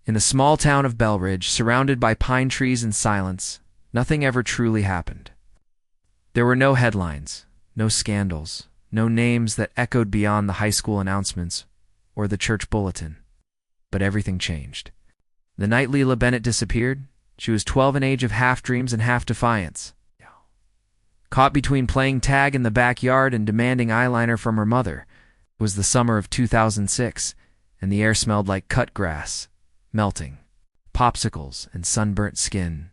In the small town of Belridge, surrounded by pine trees and silence, nothing ever truly happened. There were no headlines, no scandals, no names that echoed beyond the high school announcements or the church bulletin. But everything changed. The night Lila Bennett disappeared, she was 12, an age of half dreams and half defiance. Caught between playing tag in the backyard and demanding eyeliner from her mother. It was the summer of 2006, and the air smelled like cut grass, melting, popsicles, and sunburnt skin.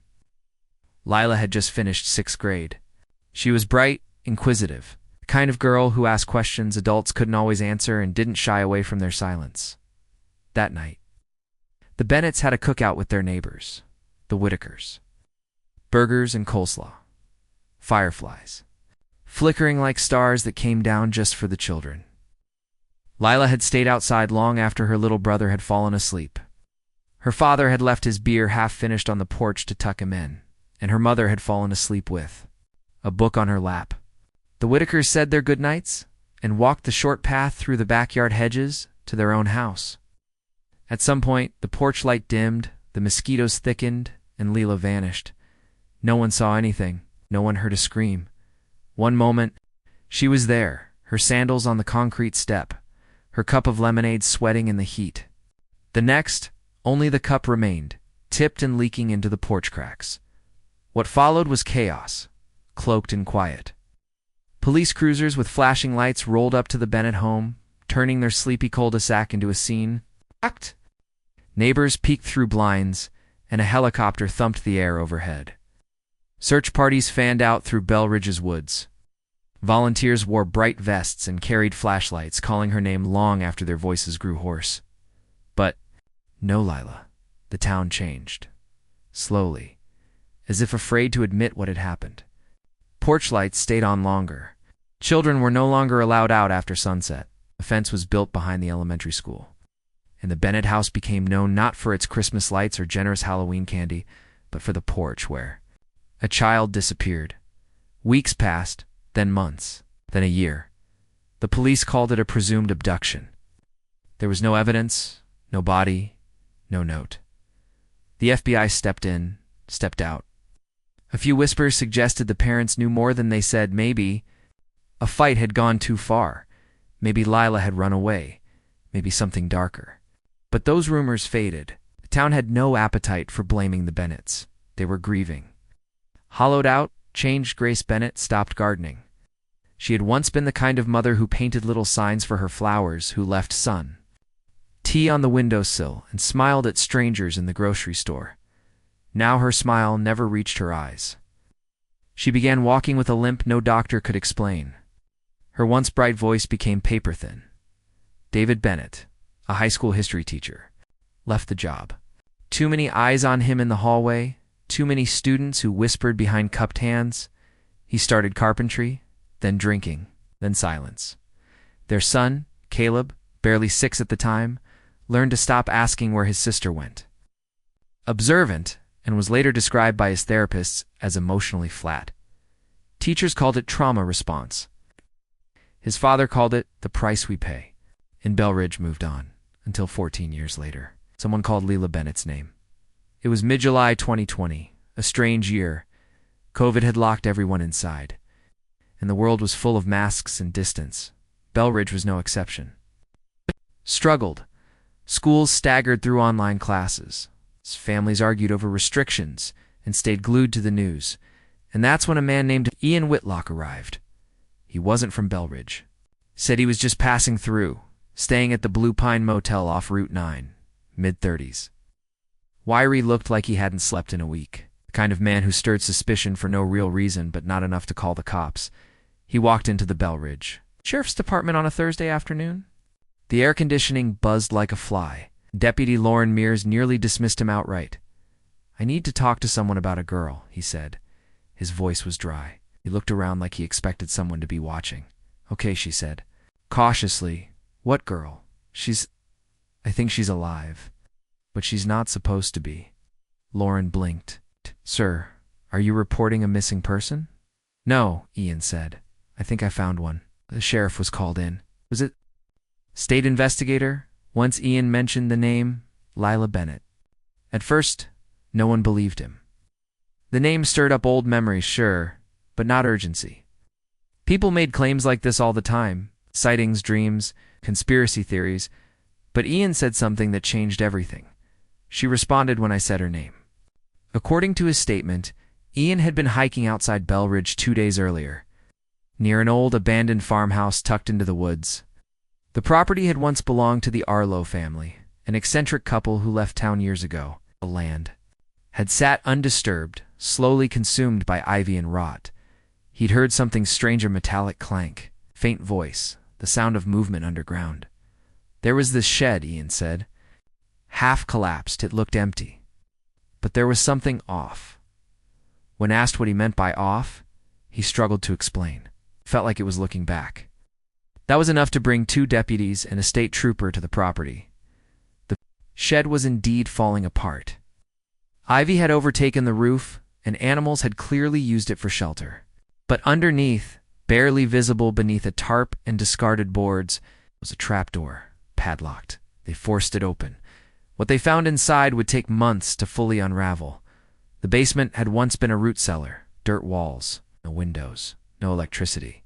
Lila had just finished 6th grade. She was bright, inquisitive, the kind of girl who asked questions adults couldn't always answer and didn't shy away from their silence. That night, the Bennetts had a cookout with their neighbors, the Whitakers. Burgers and coleslaw. Fireflies, flickering like stars that came down just for the children. Lila had stayed outside long after her little brother had fallen asleep. Her father had left his beer half-finished on the porch to tuck him in, and her mother had fallen asleep with a book on her lap. The Whitakers said their goodnights and walked the short path through the backyard hedges to their own house. At some point, the porch light dimmed, the mosquitoes thickened, and Lila vanished. No one saw anything. No one heard a scream. One moment, she was there, her sandals on the concrete step, her cup of lemonade sweating in the heat. The next, only the cup remained, tipped and leaking into the porch cracks. What followed was chaos, cloaked in quiet. Police cruisers with flashing lights rolled up to the Bennett home, turning their sleepy cul-de-sac into a scene. Neighbors peeked through blinds, and a helicopter thumped the air overhead. Search parties fanned out through Belridge's woods. Volunteers wore bright vests and carried flashlights, calling her name long after their voices grew hoarse. But no Lila. The town changed. Slowly, as if afraid to admit what had happened. Porch lights stayed on longer. Children were no longer allowed out after sunset. A fence was built behind the elementary school. And the Bennett house became known not for its Christmas lights or generous Halloween candy, but for the porch where a child disappeared. Weeks passed, then months, then a year. The police called it a presumed abduction. There was no evidence, no body, no note. The FBI stepped in, stepped out. A few whispers suggested the parents knew more than they said. Maybe a fight had gone too far. Maybe Lila had run away. Maybe something darker. But those rumors faded. The town had no appetite for blaming the Bennetts. They were grieving. Hollowed out, changed Grace Bennett stopped gardening. She had once been the kind of mother who painted little signs for her flowers, who left sun, tea on the windowsill, and smiled at strangers in the grocery store. Now her smile never reached her eyes. She began walking with a limp no doctor could explain. Her once bright voice became paper-thin. David Bennett, a high school history teacher, left the job. Too many eyes on him in the hallway, too many students who whispered behind cupped hands. He started carpentry, then drinking, then silence. Their son, Caleb, barely 6 at the time, learned to stop asking where his sister went. Observant, and was later described by his therapists as emotionally flat. Teachers called it trauma response. His father called it the price we pay. And Belridge moved on, until 14 years later, someone called Lila Bennett's name. It was mid-July 2020, a strange year. COVID had locked everyone inside, and the world was full of masks and distance. Belridge was no exception. Struggled. Schools staggered through online classes. Families argued over restrictions and stayed glued to the news. And that's when a man named Ian Whitlock arrived. He wasn't from Belridge. Said he was just passing through, staying at the Blue Pine Motel off Route 9, mid-30s. Wiry looked like he hadn't slept in a week, the kind of man who stirred suspicion for no real reason but not enough to call the cops. He walked into the Belridge Sheriff's Department on a Thursday afternoon. The air conditioning buzzed like a fly. Deputy Lauren Mears nearly dismissed him outright. "I need to talk to someone about a girl," he said. His voice was dry. He looked around like he expected someone to be watching. "Okay," she said. Cautiously, "What girl?" I think she's alive. But she's not supposed to be." Lauren blinked. "Sir, are you reporting a missing person?" "No," Ian said. "I think I found one." The sheriff was called in. "Was it?" State investigator. Once Ian mentioned the name, Lila Bennett. At first, no one believed him. The name stirred up old memories, sure, but not urgency. People made claims like this all the time, sightings, dreams, conspiracy theories, but Ian said something that changed everything. She responded when I said her name. According to his statement, Ian had been hiking outside Belridge 2 days earlier, near an old abandoned farmhouse tucked into the woods. The property had once belonged to the Arlo family, an eccentric couple who left town years ago. The land had sat undisturbed, slowly consumed by ivy and rot. He'd heard something strange, a metallic clank, faint voice, the sound of movement underground. There was this shed, Ian said. Half collapsed, it looked empty. But there was something off. When asked what he meant by off, he struggled to explain. Felt like it was looking back. That was enough to bring 2 deputies and a state trooper to the property. The shed was indeed falling apart. Ivy had overtaken the roof, and animals had clearly used it for shelter. But underneath, barely visible beneath a tarp and discarded boards, was a trapdoor, padlocked. They forced it open. What they found inside would take months to fully unravel. The basement had once been a root cellar, dirt walls, no windows, no electricity.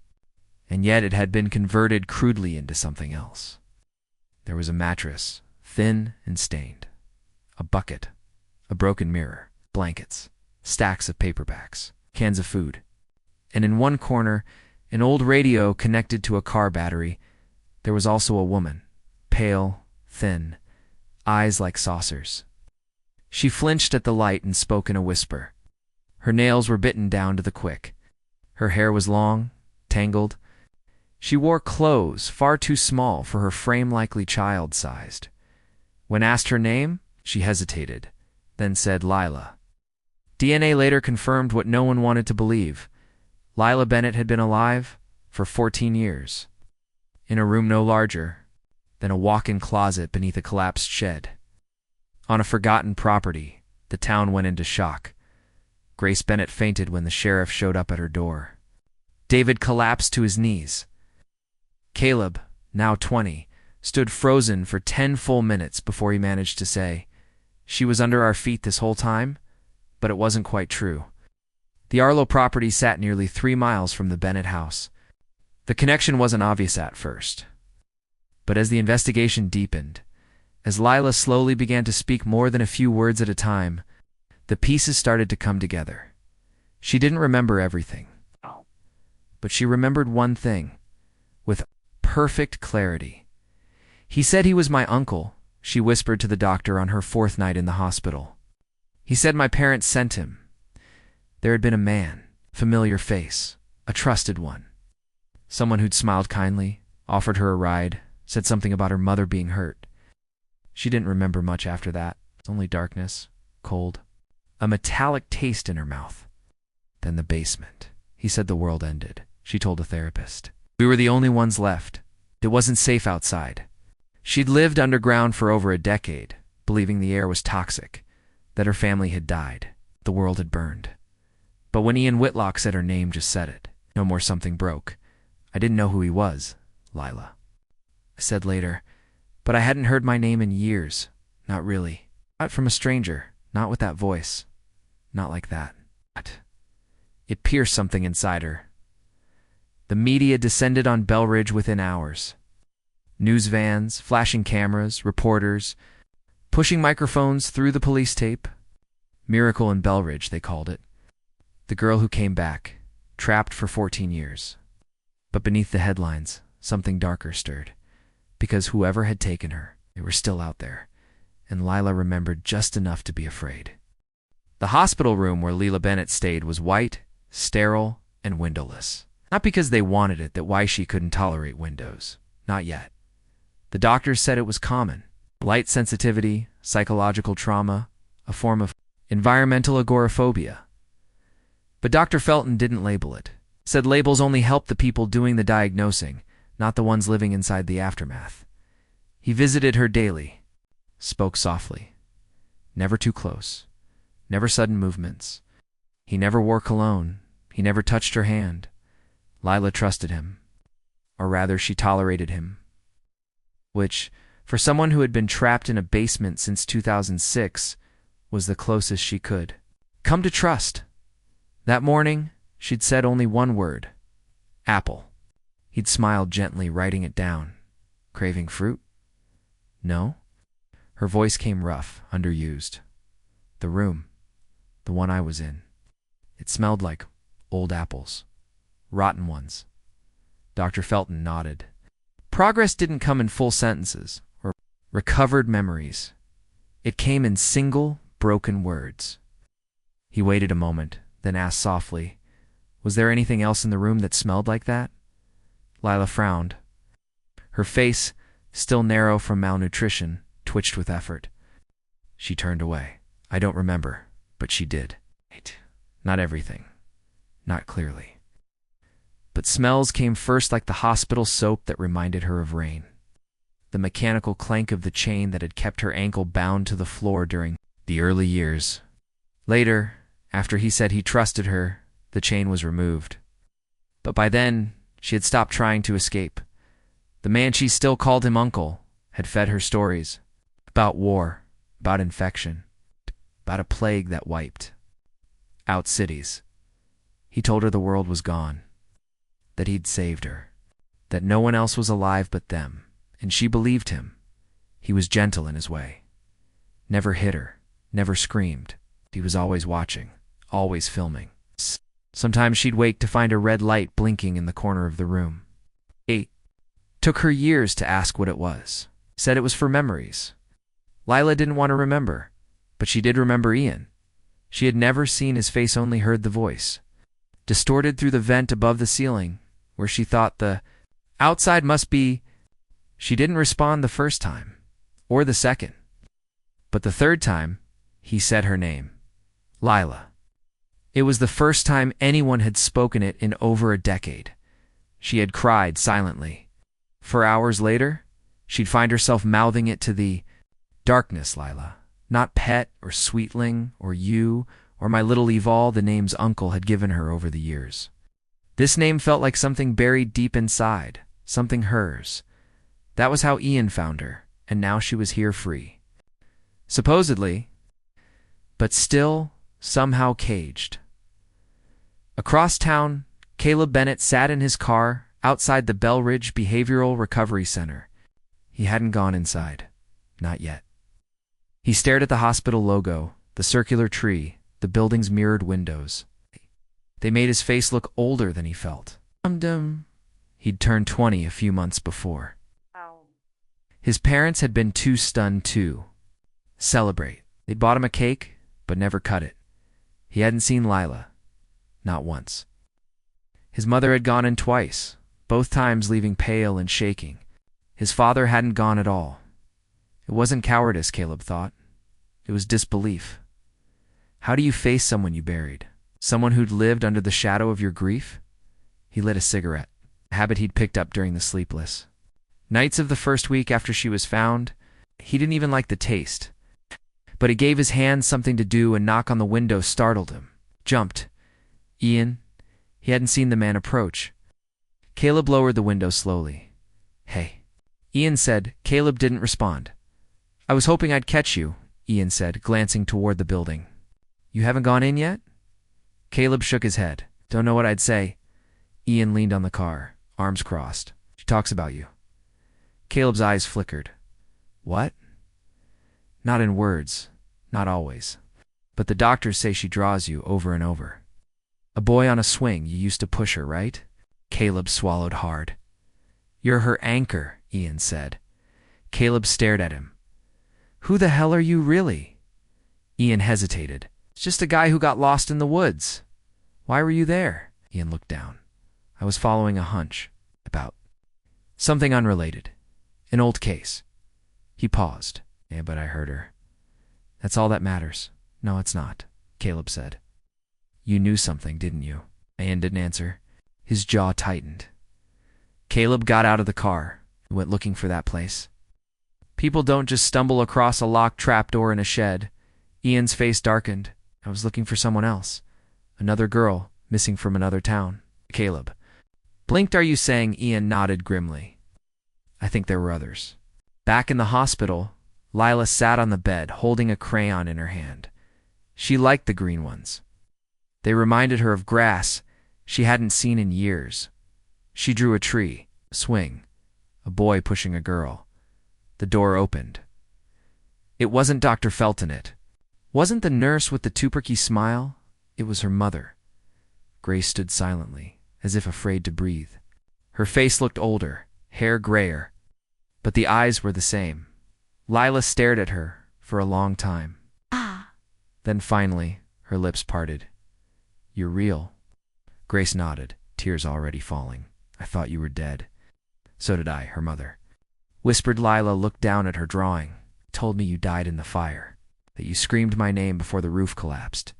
And yet it had been converted crudely into something else. There was a mattress, thin and stained, a bucket, a broken mirror, blankets, stacks of paperbacks, cans of food, and in one corner, an old radio connected to a car battery. There was also a woman, pale, thin, eyes like saucers. She flinched at the light and spoke in a whisper. Her nails were bitten down to the quick. Her hair was long, tangled. She wore clothes far too small for her frame, likely child-sized. When asked her name, she hesitated, then said Lila. DNA later confirmed what no one wanted to believe. Lila Bennett had been alive for 14 years, in a room no larger than a walk-in closet beneath a collapsed shed. On a forgotten property, the town went into shock. Grace Bennett fainted when the sheriff showed up at her door. David collapsed to his knees. Caleb, now 20, stood frozen for 10 full minutes before he managed to say, "She was under our feet this whole time," but it wasn't quite true. The Arlo property sat nearly 3 miles from the Bennett house. The connection wasn't obvious at first. But as the investigation deepened, as Lila slowly began to speak more than a few words at a time, the pieces started to come together. She didn't remember everything, but she remembered one thing, with perfect clarity. "He said he was my uncle," she whispered to the doctor on her 4th night in the hospital. "He said my parents sent him. There had been a man, familiar face, a trusted one. Someone who'd smiled kindly, offered her a ride, said something about her mother being hurt. She didn't remember much after that, only darkness, cold, a metallic taste in her mouth. Then the basement. He said the world ended," she told a therapist. "We were the only ones left. It wasn't safe outside." She'd lived underground for over a decade, believing the air was toxic, that her family had died, the world had burned. But when Ian Whitlock said her name, just said it. No more something broke. "I didn't know who he was, Lila," I said later, "but I hadn't heard my name in years. Not really. Not from a stranger. Not with that voice. Not like that." It pierced something inside her. The media descended on Belridge within hours. News vans, flashing cameras, reporters, pushing microphones through the police tape. Miracle in Belridge, they called it. The girl who came back, trapped for 14 years. But beneath the headlines, something darker stirred. Because whoever had taken her, they were still out there, and Lila remembered just enough to be afraid. The hospital room where Lila Bennett stayed was white, sterile, and windowless. Not because they wanted it, that why she couldn't tolerate windows. Not yet. The doctors said it was common. Light sensitivity, psychological trauma, a form of environmental agoraphobia. But Dr. Felton didn't label it. Said labels only help the people doing the diagnosing, not the ones living inside the aftermath. He visited her daily, spoke softly. Never too close. Never sudden movements. He never wore cologne. He never touched her hand. Lila trusted him. Or rather, she tolerated him. Which, for someone who had been trapped in a basement since 2006, was the closest she could come to trust. That morning, she'd said only one word: apple. He'd smiled gently, writing it down. Craving fruit? No? Her voice came rough, underused. The room, the one I was in, it smelled like old apples. Rotten ones. Dr. Felton nodded. Progress didn't come in full sentences or recovered memories. It came in single, broken words. He waited a moment, then asked softly, "Was there anything else in the room that smelled like that?" Lila frowned. Her face, still narrow from malnutrition, twitched with effort. She turned away. "I don't remember, but she did. Not everything. Not clearly. But smells came first, like the hospital soap that reminded her of rain. The mechanical clank of the chain that had kept her ankle bound to the floor during the early years. Later, after he said he trusted her, the chain was removed. But by then, she had stopped trying to escape. The man she still called him uncle had fed her stories about war, about infection, about a plague that wiped out cities. He told her the world was gone, that he'd saved her, that no one else was alive but them, and she believed him. He was gentle in his way. Never hit her, never screamed. He was always watching, always filming. Sometimes she'd wake to find a red light blinking in the corner of the room. It took her years to ask what it was. Said it was for memories. Lila didn't want to remember, but she did remember Ian. She had never seen his face, only heard the voice, distorted through the vent above the ceiling, where she thought the outside must be. She didn't respond the first time, or the second. But the third time, he said her name. Lila. It was the first time anyone had spoken it in over a decade. She had cried silently. For hours later, she'd find herself mouthing it to the darkness. Lila. Not pet or sweetling or you or my little Evol, the names uncle had given her over the years. This name felt like something buried deep inside, something hers. That was how Ian found her, and now she was here free. Supposedly, but still somehow caged. Across town, Lila Bennett sat in his car outside the Belridge Behavioral Recovery Center. He hadn't gone inside. Not yet. He stared at the hospital logo, the circular tree, the building's mirrored windows. They made his face look older than he felt. He'd turned 20 a few months before. His parents had been too stunned to celebrate. They'd bought him a cake, but never cut it. He hadn't seen Lila. Not once. His mother had gone in twice, both times leaving pale and shaking. His father hadn't gone at all. It wasn't cowardice, Caleb thought. It was disbelief. How do you face someone you buried? Someone who'd lived under the shadow of your grief? He lit a cigarette, a habit he'd picked up during the sleepless nights of the first week after she was found. He didn't even like the taste. But it gave his hands something to do. A knock on the window startled him. Jumped. Ian. He hadn't seen the man approach. Caleb lowered the window slowly. "Hey," Ian said. Caleb didn't respond. "I was hoping I'd catch you," Ian said, glancing toward the building. "You haven't gone in yet?" Caleb shook his head. "Don't know what I'd say." Ian leaned on the car, arms crossed. "She talks about you." Caleb's eyes flickered. "What?" "Not in words, not always. But the doctors say she draws you over and over. A boy on a swing, you used to push her, right?" Caleb swallowed hard. "You're her anchor," Ian said. Caleb stared at him. "Who the hell are you really?" Ian hesitated. "It's just a guy who got lost in the woods." "Why were you there?" Ian looked down. "I was following a hunch. About something unrelated. An old case." He paused. "Yeah, but I heard her." "That's all that matters." "No, it's not," Caleb said. "You knew something, didn't you?" Ian didn't answer. His jaw tightened. Caleb got out of the car and went looking for that place. People don't just stumble across a locked trapdoor in a shed. Ian's face darkened. "I was looking for someone else. Another girl, missing from another town." Caleb blinked. "Are you saying?" Ian nodded grimly. "I think there were others." Back in the hospital, Lila sat on the bed, holding a crayon in her hand. She liked the green ones. They reminded her of grass she hadn't seen in years. She drew a tree, a swing, a boy pushing a girl. The door opened. It wasn't Dr. Felton. It wasn't the nurse with the too-perky smile. It was her mother. Grace stood silently, as if afraid to breathe. Her face looked older, hair grayer, but the eyes were the same. Lila stared at her for a long time. Then finally, her lips parted. "You're real." Grace nodded, tears already falling. "I thought you were dead." "So did I," her mother whispered. Lila looked down at her drawing. "Told me you died in the fire, that you screamed my name before the roof collapsed."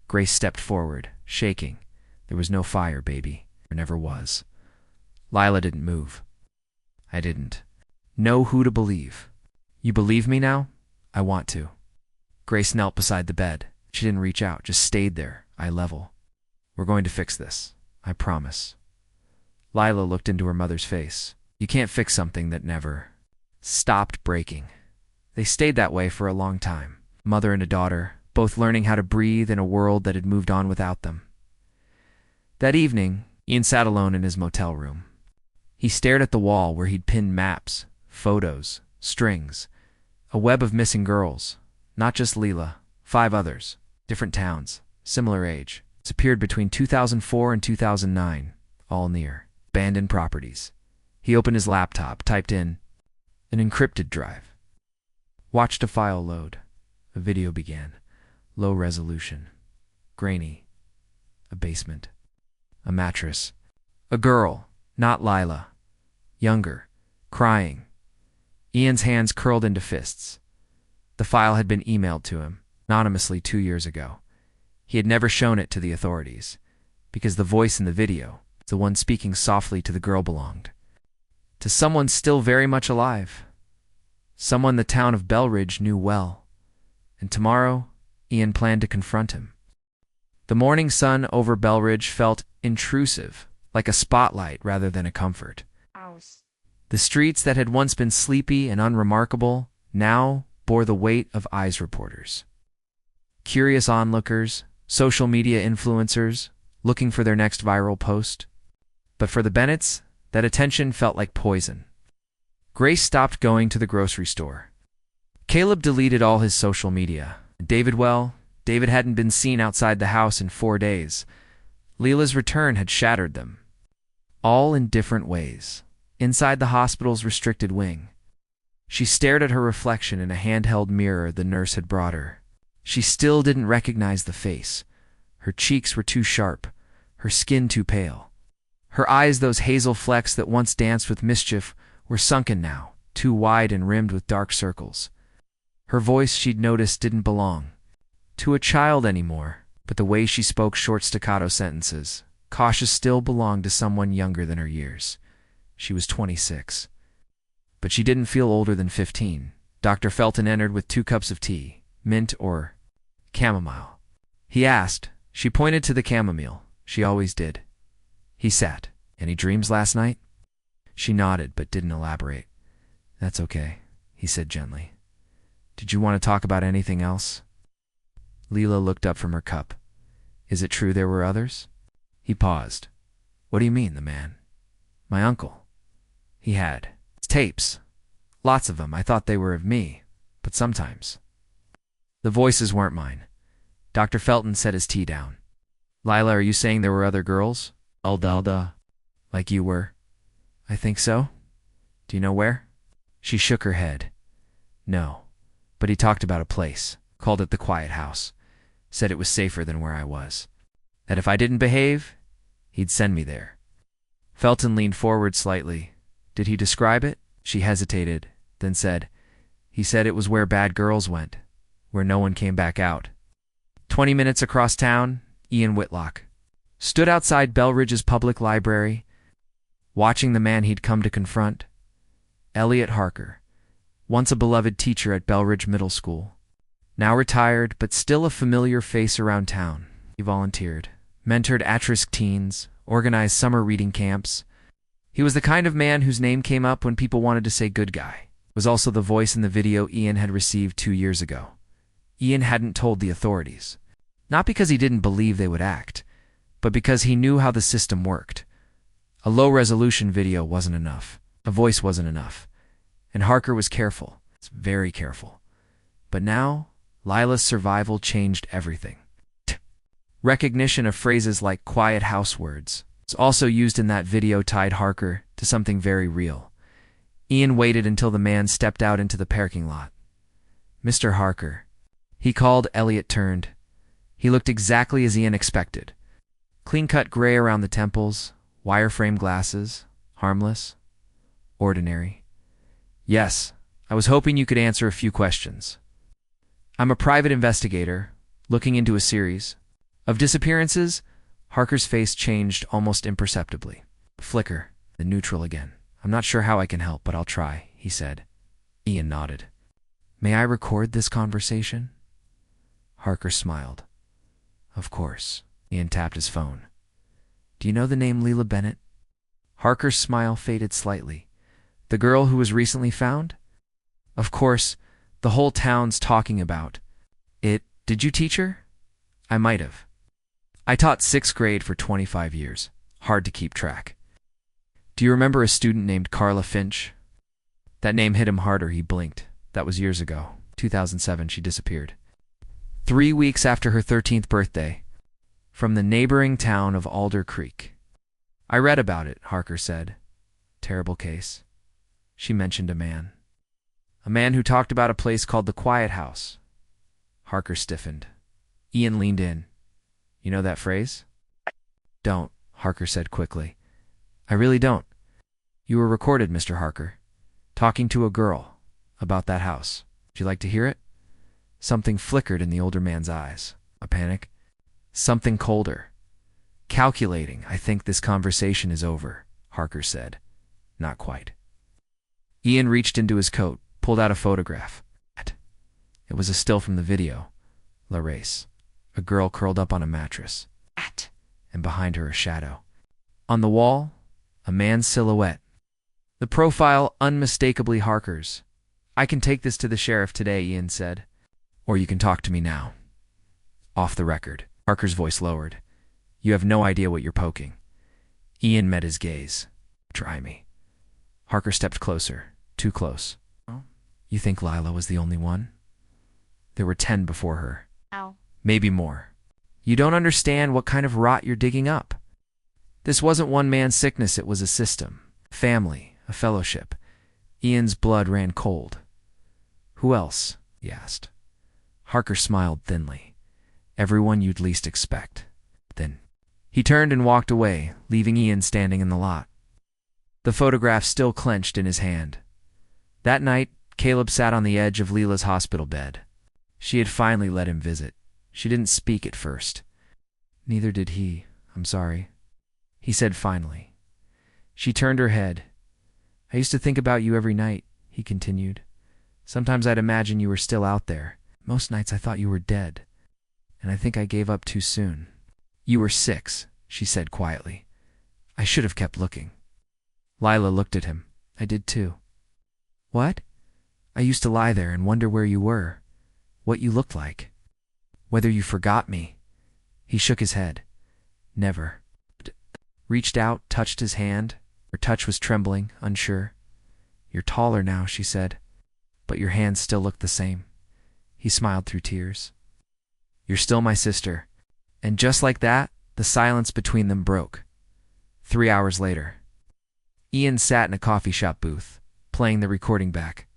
Grace stepped forward, shaking. "There was no fire, baby. There never was." Lila didn't move. "I didn't know who to believe." "You believe me now?" "I want to." Grace knelt beside the bed. She didn't reach out, just stayed there, eye level. "We're going to fix this. I promise." Lila looked into her mother's face. "You can't fix something that never stopped breaking." They stayed that way for a long time, mother and a daughter, both learning how to breathe in a world that had moved on without them. That evening, Ian sat alone in his motel room. He stared at the wall where he'd pinned maps, photos, strings, a web of missing girls. Not just Lila, 5 others, different towns, similar age, disappeared between 2004 and 2009, all near abandoned properties. He opened his laptop, typed in an encrypted drive, watched a file load. A video began, low resolution, grainy, a basement, a mattress, a girl, not Lila, younger, crying. Ian's hands curled into fists. The file had been emailed to him, anonymously 2 years ago. He had never shown it to the authorities, because the voice in the video, the one speaking softly to the girl, belonged to someone still very much alive. Someone the town of Belridge knew well. And tomorrow, Ian planned to confront him. The morning sun over Belridge felt intrusive, like a spotlight rather than a comfort. The streets that had once been sleepy and unremarkable now bore the weight of eyes reporters. Curious onlookers, social media influencers, looking for their next viral post. But for the Bennetts, that attention felt like poison. Grace stopped going to the grocery store. Caleb deleted all his social media. David hadn't been seen outside the house in 4 days. Lila's return had shattered them. All in different ways. Inside the hospital's restricted wing, she stared at her reflection in a handheld mirror the nurse had brought her. She still didn't recognize the face. Her cheeks were too sharp, her skin too pale. Her eyes, those hazel flecks that once danced with mischief, were sunken now, too wide and rimmed with dark circles. Her voice, she'd noticed, didn't belong to a child anymore, but the way she spoke short staccato sentences, cautious, still belonged to someone younger than her years. She was 26. But she didn't feel older than 15. Dr. Felton entered with 2 cups of tea, mint or chamomile. He asked. She pointed to the chamomile. She always did. He sat. "Any dreams last night?" She nodded but didn't elaborate. "That's okay," he said gently. "Did you want to talk about anything else?" Lila looked up from her cup. "Is it true there were others?" He paused. "What do you mean, the man?" "My uncle. He had tapes. Lots of them. I thought they were of me, but sometimes." The voices weren't mine. Dr. Felton set his tea down. "Lila, are you saying there were other girls? Aldalda, like you were?" "I think so." "Do you know where?" She shook her head. "No, but he talked about a place, called it the Quiet House, said it was safer than where I was, that if I didn't behave, he'd send me there." Felton leaned forward slightly. "Did he describe it?" She hesitated, then said, "He said it was where bad girls went, where no one came back out." 20 minutes across town, Ian Whitlock stood outside Belridge's public library, watching the man he'd come to confront. Elliot Harker, once a beloved teacher at Belridge Middle School, now retired but still a familiar face around town. He volunteered, mentored at-risk teens, organized summer reading camps. He was the kind of man whose name came up when people wanted to say good guy. Was also the voice in the video Ian had received 2 years ago. Ian hadn't told the authorities. Not because he didn't believe they would act, but because he knew how the system worked. A low-resolution video wasn't enough. A voice wasn't enough. And Harker was careful. Very careful. But now, Lila's survival changed everything. Recognition of phrases like quiet house words was also used in that video, tied Harker to something very real. Ian waited until the man stepped out into the parking lot. "Mr. Harker," he called. Elliot turned. He looked exactly as Ian expected. Clean-cut gray around the temples, wire-frame glasses, harmless, ordinary. "Yes, I was hoping you could answer a few questions. I'm a private investigator, looking into a series of disappearances." Harker's face changed almost imperceptibly. Flicker, then neutral again. "I'm not sure how I can help, but I'll try," he said. Ian nodded. "May I record this conversation?" Harker smiled. "Of course." Ian tapped his phone. "Do you know the name Lila Bennett?" Harker's smile faded slightly. "The girl who was recently found?" "Of course. The whole town's talking about it. Did you teach her?" "I might have. I taught 6th grade for 25 years. Hard to keep track." "Do you remember a student named Carla Finch?" That name hit him harder. He blinked. "That was years ago. 2007, she disappeared. 3 weeks after her 13th birthday, from the neighboring town of Alder Creek." "I read about it," Harker said. "Terrible case." She mentioned a man. "A man who talked about a place called the Quiet House." Harker stiffened. Ian leaned in. "You know that phrase?" "Don't," Harker said quickly. "I really don't." "You were recorded, Mr. Harker, talking to a girl about that house. Would you like to hear it?" Something flickered in the older man's eyes. A panic? Something colder. "Calculating. I think this conversation is over," Harker said. "Not quite." Ian reached into his coat, pulled out a photograph. It was a still from the video. La Race. A girl curled up on a mattress. And behind her a shadow. On the wall, a man's silhouette. The profile unmistakably Harker's. "I can take this to the sheriff today," Ian said. "Or you can talk to me now. Off the record." Harker's voice lowered. "You have no idea what you're poking." Ian met his gaze. "Try me." Harker stepped closer. Too close. "You think Lila was the only one? There were 10 before her. Ow. Maybe more. You don't understand what kind of rot you're digging up. This wasn't one man's sickness, it was a system. Family, a fellowship." Ian's blood ran cold. "Who else?" he asked. Harker smiled thinly. "Everyone you'd least expect." Then he turned and walked away, leaving Ian standing in the lot. The photograph still clenched in his hand. That night, Caleb sat on the edge of Lila's hospital bed. She had finally let him visit. She didn't speak at first. "Neither did he. I'm sorry," he said finally. She turned her head. "I used to think about you every night," he continued. "Sometimes I'd imagine you were still out there. Most nights I thought you were dead. And I think I gave up too soon." "You were 6, she said quietly. "I should have kept looking." Lila looked at him. "I did too." "What?" "I used to lie there and wonder where you were, what you looked like, whether you forgot me." He shook his head. "Never." Reached out, touched his hand. Her touch was trembling, unsure. "You're taller now," she said, "but your hands still look the same." He smiled through tears. "You're still my sister." And just like that, the silence between them broke. 3 hours later, Ian sat in a coffee shop booth, playing the recording back.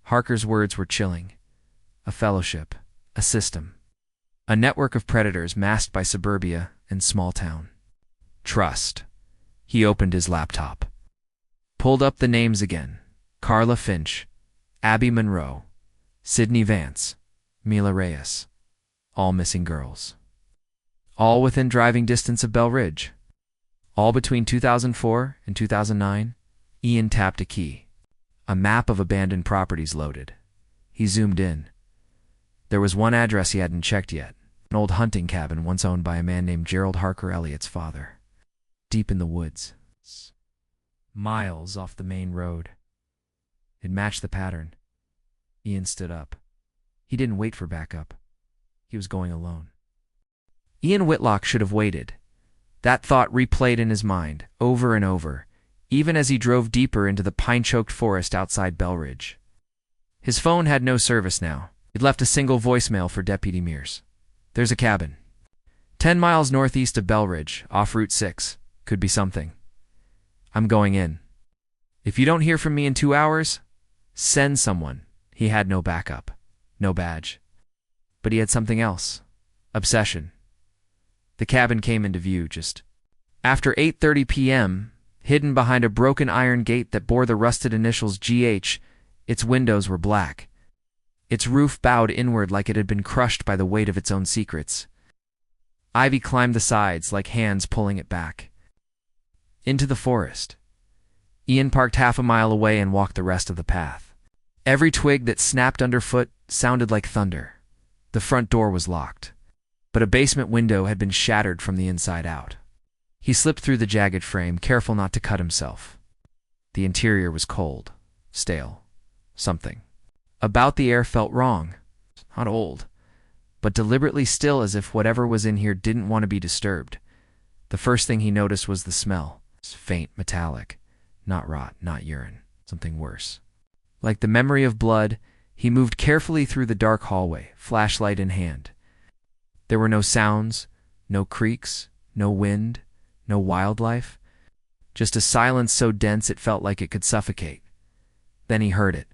Harker's words were chilling. A fellowship, a system, a network of predators masked by suburbia and small town. Trust. He opened his laptop. Pulled up the names again. Carla Finch, Abby Monroe, Sydney Vance, Mila Reyes. All missing girls. All within driving distance of Bell Ridge. All between 2004 and 2009. Ian tapped a key. A map of abandoned properties loaded. He zoomed in. There was one address he hadn't checked yet. An old hunting cabin once owned by a man named Gerald Harker, Elliot's father. Deep in the woods. Miles off the main road. It matched the pattern. Ian stood up. He didn't wait for backup. He was going alone. Ian Whitlock should have waited. That thought replayed in his mind, over and over, even as he drove deeper into the pine-choked forest outside Belridge. His phone had no service now. He'd left a single voicemail for Deputy Mears. "There's a cabin. 10 miles northeast of Belridge, off Route 6. Could be something. I'm going in. If you don't hear from me in 2 hours, send someone." He had no backup, no badge. But he had something else. Obsession. The cabin came into view just after 8:30 p.m., hidden behind a broken iron gate that bore the rusted initials GH. Its windows were black. Its roof bowed inward like it had been crushed by the weight of its own secrets. Ivy climbed the sides like hands pulling it back. Into the forest. Ian parked half a mile away and walked the rest of the path. Every twig that snapped underfoot sounded like thunder. The front door was locked, but a basement window had been shattered from the inside out. He slipped through the jagged frame, careful not to cut himself. The interior was cold, stale, something about the air felt wrong. Not old, but deliberately still, as if whatever was in here didn't want to be disturbed. The first thing he noticed was the smell. Faint, metallic. Not rot, not urine. Something worse. Like the memory of blood, he moved carefully through the dark hallway, flashlight in hand. There were no sounds, no creaks, no wind, no wildlife. Just a silence so dense it felt like it could suffocate. Then he heard it.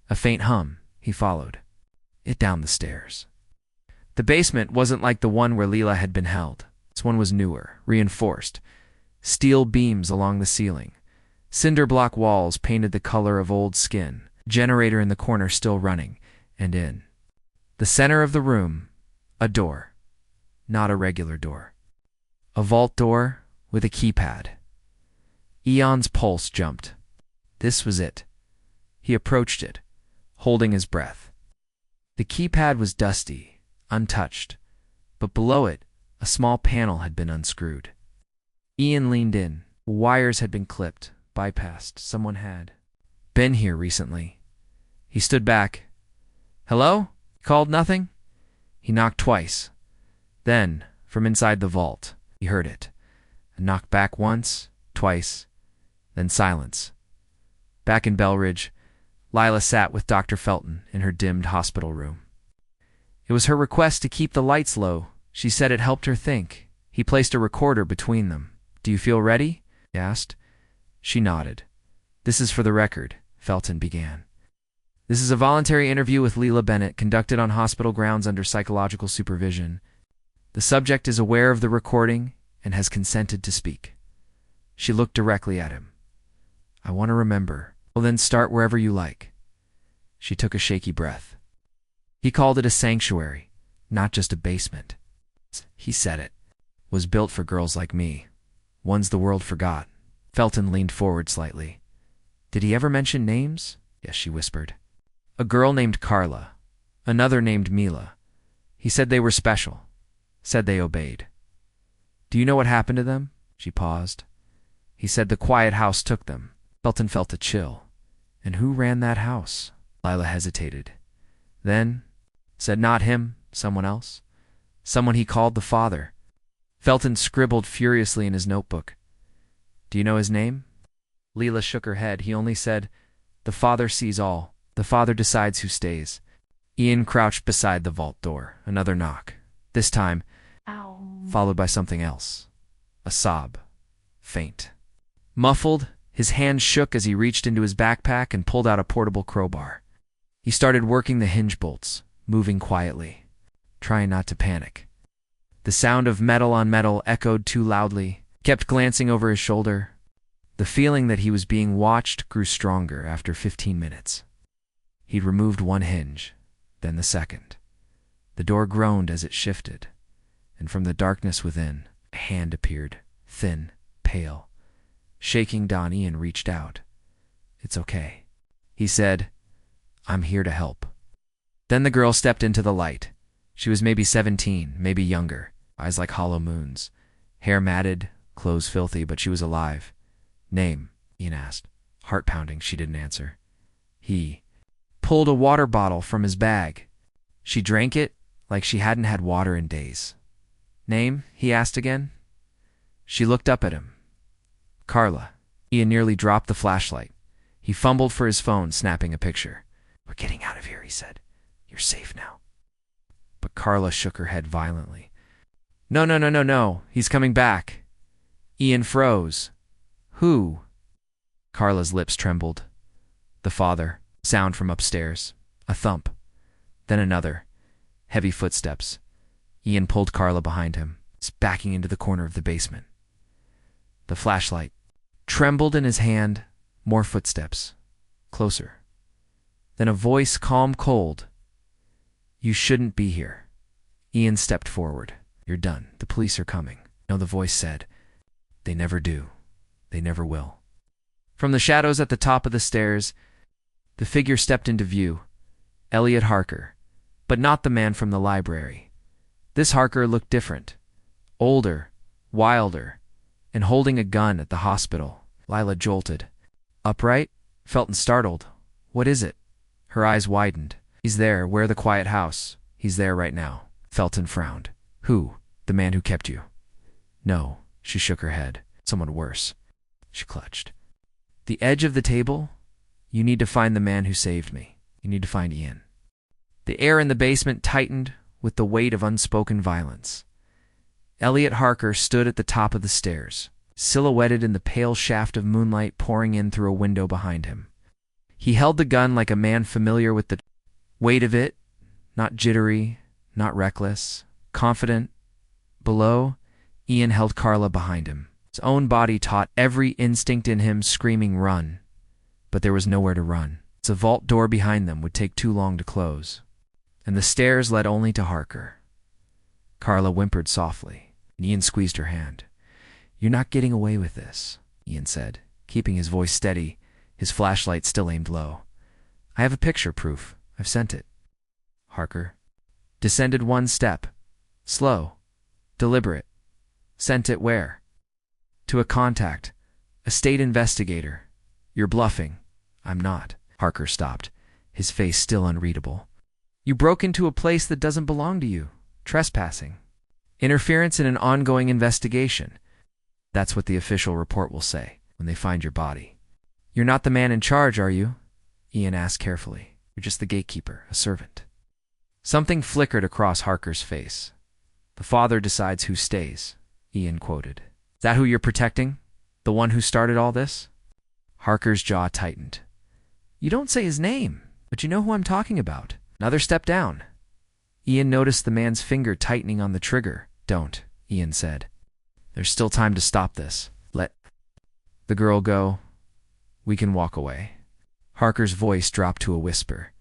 A faint hum. He followed it down the stairs. The basement wasn't like the one where Lila had been held. This one was newer, reinforced. Steel beams along the ceiling. Cinder block walls painted the color of old skin. Generator in the corner still running. And in the center of the room, a door. Not a regular door. A vault door with a keypad. Ian's pulse jumped. This was it. He approached it, holding his breath. The keypad was dusty, untouched, but below it, a small panel had been unscrewed. Ian leaned in. Wires had been clipped, bypassed. Someone had been here recently. He stood back. "Hello?" He called. Nothing. He knocked twice. Then, from inside the vault, he heard it. A knock back once, twice, then silence. Back in Belridge, Lila sat with Dr. Felton in her dimmed hospital room. It was her request to keep the lights low. She said it helped her think. He placed a recorder between them. "Do you feel ready?" he asked. She nodded. "This is for the record," Felton began. "This is a voluntary interview with Lila Bennett conducted on hospital grounds under psychological supervision. The subject is aware of the recording and has consented to speak." She looked directly at him. "I want to remember." "Well, then start wherever you like." She took a shaky breath. He called it a sanctuary, not just a basement. He said it was built for girls like me, ones the world forgot. Felton leaned forward slightly. "Did he ever mention names?" "Yes," she whispered. "A girl named Carla, another named Mila. He said they were special, said they obeyed." "Do you know what happened to them?" She paused. "He said the quiet house took them." Felton felt a chill. "And who ran that house?" Lila hesitated. Then said not him, someone else. Someone he called the father. Felton scribbled furiously in his notebook. "Do you know his name?" Lila shook her head. "He only said, 'The Father sees all. The Father decides who stays.'" Ian crouched beside the vault door. Another knock. This time, followed by something else. A sob. Faint. Muffled, his hand shook as he reached into his backpack and pulled out a portable crowbar. He started working the hinge bolts, moving quietly, trying not to panic. The sound of metal on metal echoed too loudly. Kept glancing over his shoulder. The feeling that he was being watched grew stronger after 15 minutes. He'd removed one hinge, then the second. The door groaned as it shifted, and from the darkness within, a hand appeared, thin, pale. Shaking Don, Ian reached out. "It's okay," he said. "I'm here to help." Then the girl stepped into the light. She was maybe 17, maybe younger, eyes like hollow moons, hair matted, clothes filthy, but she was alive. "Name?" Ian asked. Heart pounding, she didn't answer. He pulled a water bottle from his bag. She drank it like she hadn't had water in days. Name? He asked again. She looked up at him. Carla. Ian nearly dropped the flashlight. He fumbled for his phone, snapping a picture. We're getting out of here, he said. You're safe now. But Carla shook her head violently. No, no, no, no, no. He's coming back. Ian froze. Who? Carla's lips trembled. The father. Sound from upstairs. A thump. Then another. Heavy footsteps. Ian pulled Carla behind him, backing into the corner of the basement. The flashlight trembled in his hand. More footsteps. Closer. Then a voice, calm, cold. You shouldn't be here. Ian stepped forward. You're done. The police are coming. No, the voice said. They never do. They never will. From the shadows at the top of the stairs, the figure stepped into view. Elliot Harker. But not the man from the library. This Harker looked different. Older, wilder, and holding a gun at the hospital. Lila jolted. Upright? Felton startled. What is it? Her eyes widened. He's there. Where the quiet house? He's there right now. Felton frowned. Who? The man who kept you? No. She shook her head. Someone worse. She clutched. The edge of the table? You need to find the man who saved me. You need to find Ian. The air in the basement tightened with the weight of unspoken violence. Elliot Harker stood at the top of the stairs, silhouetted in the pale shaft of moonlight pouring in through a window behind him. He held the gun like a man familiar with the weight of it, not jittery, not reckless, confident. Below, Ian held Carla behind him, his own body taut, every instinct in him screaming run. But there was nowhere to run. The vault door behind them would take too long to close, and the stairs led only to Harker. Carla whimpered softly, and Ian squeezed her hand. You're not getting away with this, Ian said, keeping his voice steady, his flashlight still aimed low. I have a picture proof. I've sent it. Harker descended one step. Slow. Deliberate. Sent it where? To a contact. A state investigator. You're bluffing. I'm not. Harker stopped, his face still unreadable. You broke into a place that doesn't belong to you. Trespassing. Interference in an ongoing investigation. That's what the official report will say when they find your body. You're not the man in charge, are you? Ian asked carefully. You're just the gatekeeper, a servant. Something flickered across Harker's face. The father decides who stays, Ian quoted. Is that who you're protecting? The one who started all this? Harker's jaw tightened. You don't say his name, but you know who I'm talking about. Another step down. Ian noticed the man's finger tightening on the trigger. Don't, Ian said. There's still time to stop this. Let the girl go. We can walk away. Harker's voice dropped to a whisper.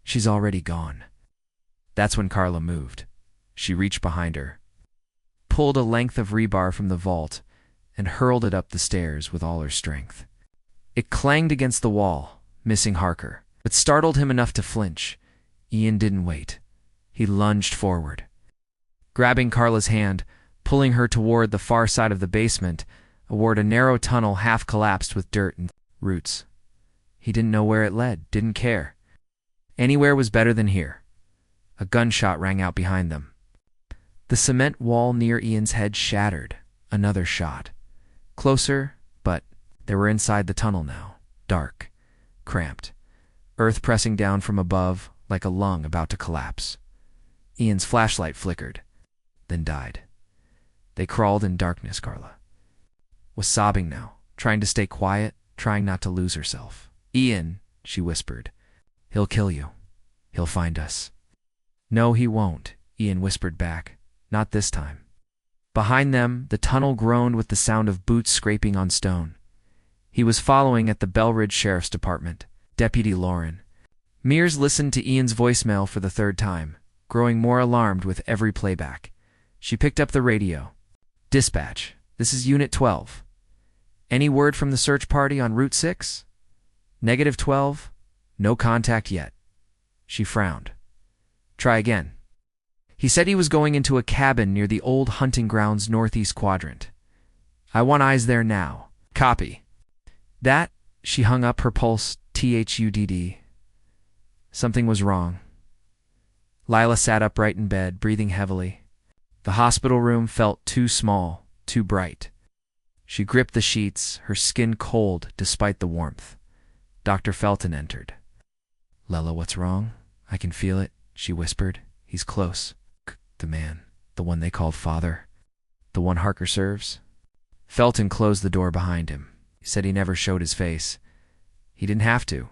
She's already gone. That's when Carla moved. She reached behind her, pulled a length of rebar from the vault, and hurled it up the stairs with all her strength. It clanged against the wall, missing Harker, but startled him enough to flinch. Ian didn't wait. He lunged forward, grabbing Carla's hand, pulling her toward the far side of the basement, toward a narrow tunnel half collapsed with dirt and roots. He didn't know where it led, didn't care. Anywhere was better than here. A gunshot rang out behind them. The cement wall near Ian's head shattered. Another shot. Closer, but they were inside the tunnel now. Dark. Cramped. Earth pressing down from above like a lung about to collapse. Ian's flashlight flickered, then died. They crawled in darkness. Carla was sobbing now, trying to stay quiet, trying not to lose herself. Ian, she whispered. He'll kill you. He'll find us. No, he won't, Ian whispered back. Not this time. Behind them, the tunnel groaned with the sound of boots scraping on stone. He was following at the Belridge Sheriff's Department. Deputy Lauren. Mears listened to Ian's voicemail for the third time, growing more alarmed with every playback. She picked up the radio. Dispatch, this is Unit 12. Any word from the search party on Route 6? -12. No contact yet. She frowned. Try again. He said he was going into a cabin near the old hunting grounds northeast quadrant. I want eyes there now. Copy. That, she hung up her pulse, THUDD. Something was wrong. Lila sat upright in bed, breathing heavily. The hospital room felt too small, too bright. She gripped the sheets, her skin cold despite the warmth. Dr. Felton entered. "Lila, what's wrong? I can feel it," she whispered. "He's close." The man, the one they called father, the one Harker serves. Felton closed the door behind him. He said he never showed his face. He didn't have to.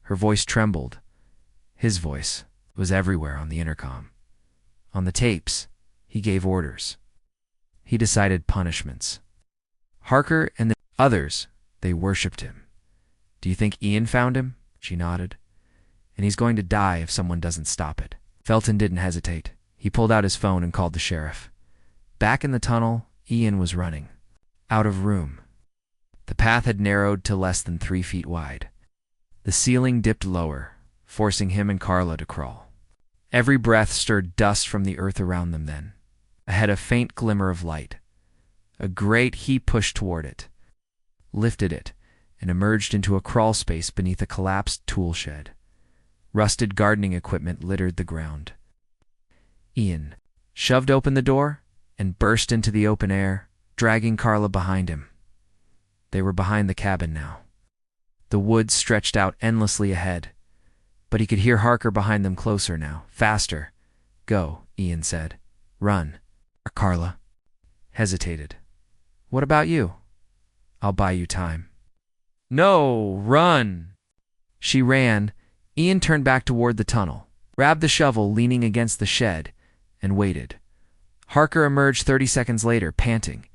Her voice trembled. His voice was everywhere on the intercom. On the tapes, he gave orders. He decided punishments. Harker and the others, they worshipped him. "Do you think Ian found him?" She nodded. "And he's going to die if someone doesn't stop it." Felton didn't hesitate. He pulled out his phone and called the sheriff. Back in the tunnel, Ian was running. Out of room. The path had narrowed to less than 3 feet wide. The ceiling dipped lower, forcing him and Carla to crawl. Every breath stirred dust from the earth around them then. Ahead, a faint glimmer of light. A grate he pushed toward it, lifted it, and emerged into a crawl space beneath a collapsed tool shed. Rusted gardening equipment littered the ground. Ian shoved open the door and burst into the open air, dragging Carla behind him. They were behind the cabin now. The woods stretched out endlessly ahead, but he could hear Harker behind them closer now. "Faster." "Go," Ian said. "Run." Carla hesitated. "What about you?" "I'll buy you time." "No, run." She ran. Ian turned back toward the tunnel, grabbed the shovel leaning against the shed, and waited. Harker emerged 30 seconds later, panting.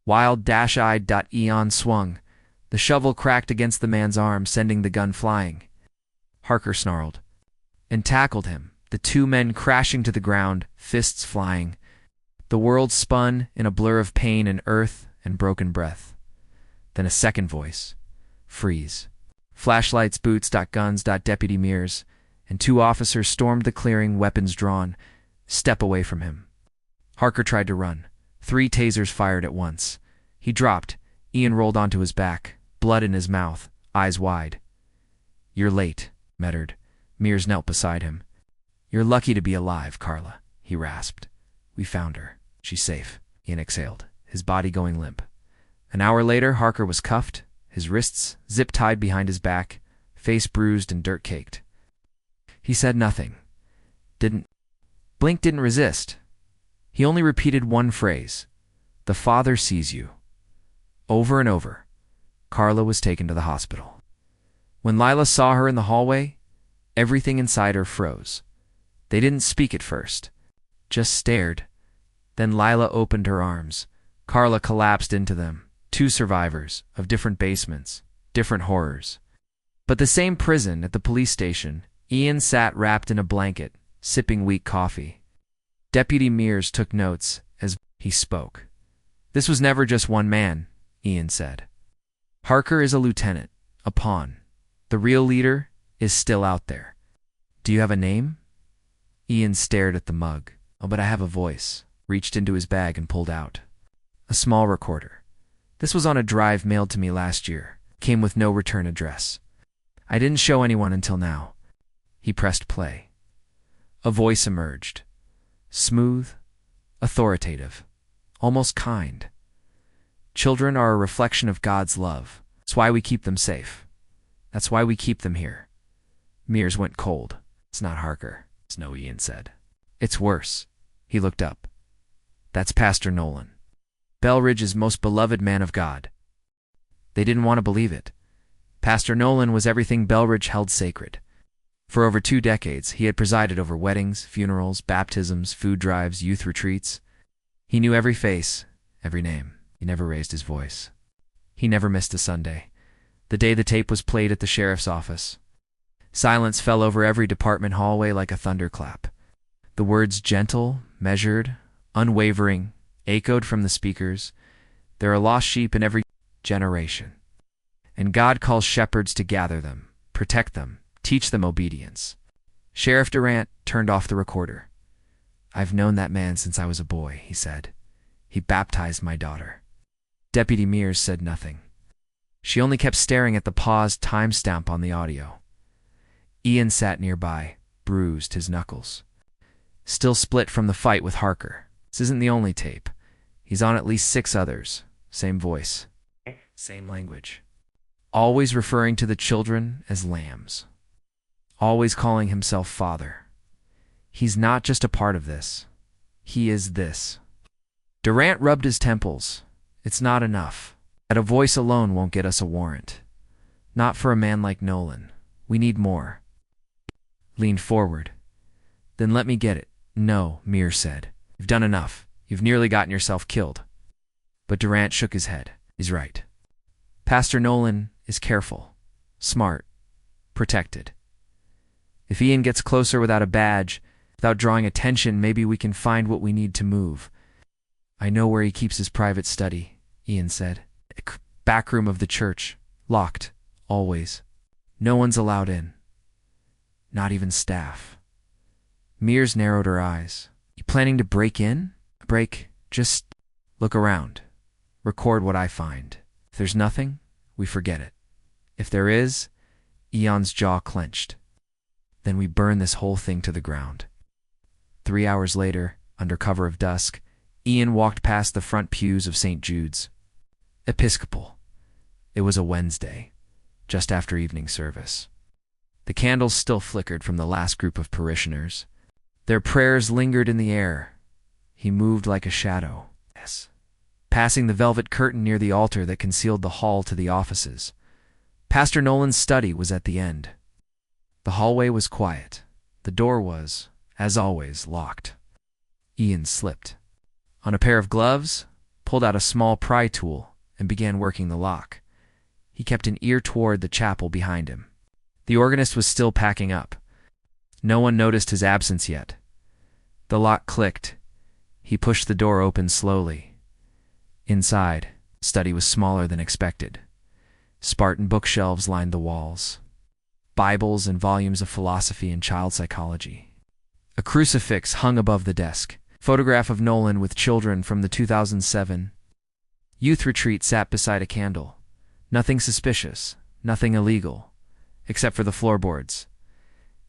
Wild, dash-eyed, Eon swung. The shovel cracked against the man's arm, sending the gun flying. Harker snarled and tackled him, the two men crashing to the ground, fists flying. The world spun in a blur of pain and earth and broken breath. Then a second voice. "Freeze." Flashlights, boots, guns, Deputy Mears, and 2 officers stormed the clearing, weapons drawn. Step away from him. Harker tried to run. 3 tasers fired at once. He dropped. Ian rolled onto his back, blood in his mouth, eyes wide. "You're late," muttered. Mears knelt beside him. "You're lucky to be alive, Carla," he rasped. "We found her. She's safe." Ian exhaled, his body going limp. An hour later, Harker was cuffed, his wrists zip-tied behind his back, face bruised and dirt-caked. He said nothing. Blink didn't resist. He only repeated one phrase. "The Father sees you." Over and over. Carla was taken to the hospital. When Lila saw her in the hallway, everything inside her froze. They didn't speak at first, just stared. Then Lila opened her arms. Carla collapsed into them. 2 survivors, of different basements, different horrors. But the same prison at the police station. Ian sat wrapped in a blanket, sipping weak coffee. Deputy Mears took notes as he spoke. "This was never just one man," Ian said. "Harker is a lieutenant, a pawn. The real leader is still out there. Do you have a name?" Ian stared at the mug. "Oh, but I have a voice," reached into his bag and pulled out a small recorder. "This was on a drive mailed to me last year. Came with no return address. I didn't show anyone until now." He pressed play. A voice emerged. Smooth, authoritative, almost kind. "Children are a reflection of God's love. That's why we keep them safe. That's why we keep them here." Mears went cold. "It's not Harker." "It's no," Ian said. "It's worse." He looked up. "That's Pastor Nolan. Belridge's most beloved man of God." They didn't want to believe it. Pastor Nolan was everything Belridge held sacred. For over 2 decades, he had presided over weddings, funerals, baptisms, food drives, youth retreats. He knew every face, every name. He never raised his voice. He never missed a Sunday. The day the tape was played at the sheriff's office, silence fell over every department hallway like a thunderclap. The words gentle, measured, unwavering, echoed from the speakers. "There are lost sheep in every generation, and God calls shepherds to gather them, protect them, teach them obedience." Sheriff Durant turned off the recorder. "I've known that man since I was a boy," he said. "He baptized my daughter." Deputy Mears said nothing. She only kept staring at the paused timestamp on the audio. Ian sat nearby, bruised, his knuckles still split from the fight with Harker. This isn't the only tape. He's on at least 6 others. Same voice. Same language. Always referring to the children as lambs. Always calling himself father. He's not just a part of this. He is this. Durant rubbed his temples. It's not enough. That a voice alone won't get us a warrant. Not for a man like Nolan. We need more. Leaned forward. Then let me get it. No, Mir said. You've done enough. You've nearly gotten yourself killed. But Durant shook his head. He's right. Pastor Nolan is careful, smart, protected. If Ian gets closer without a badge, without drawing attention, maybe we can find what we need to move. I know where he keeps his private study, Ian said. Back room of the church. Locked. Always. No one's allowed in. Not even staff. Mears narrowed her eyes. You planning to break in? Just look around. Record what I find. If there's nothing, we forget it. If there is, Ion's jaw clenched. Then we burn this whole thing to the ground. 3 hours later, under cover of dusk, Ian walked past the front pews of St. Jude's. Episcopal. It was a Wednesday, just after evening service. The candles still flickered from the last group of parishioners. Their prayers lingered in the air. He moved like a shadow. Yes. Passing the velvet curtain near the altar that concealed the hall to the offices. Pastor Nolan's study was at the end. The hallway was quiet. The door was, as always, locked. Ian slipped on a pair of gloves, pulled out a small pry tool, and began working the lock. He kept an ear toward the chapel behind him. The organist was still packing up. No one noticed his absence yet. The lock clicked. He pushed the door open slowly. Inside, the study was smaller than expected. Spartan bookshelves lined the walls. Bibles and volumes of philosophy and child psychology. A crucifix hung above the desk. Photograph of Nolan with children from the 2007 youth retreat sat beside a candle. Nothing suspicious, nothing illegal, except for the floorboards.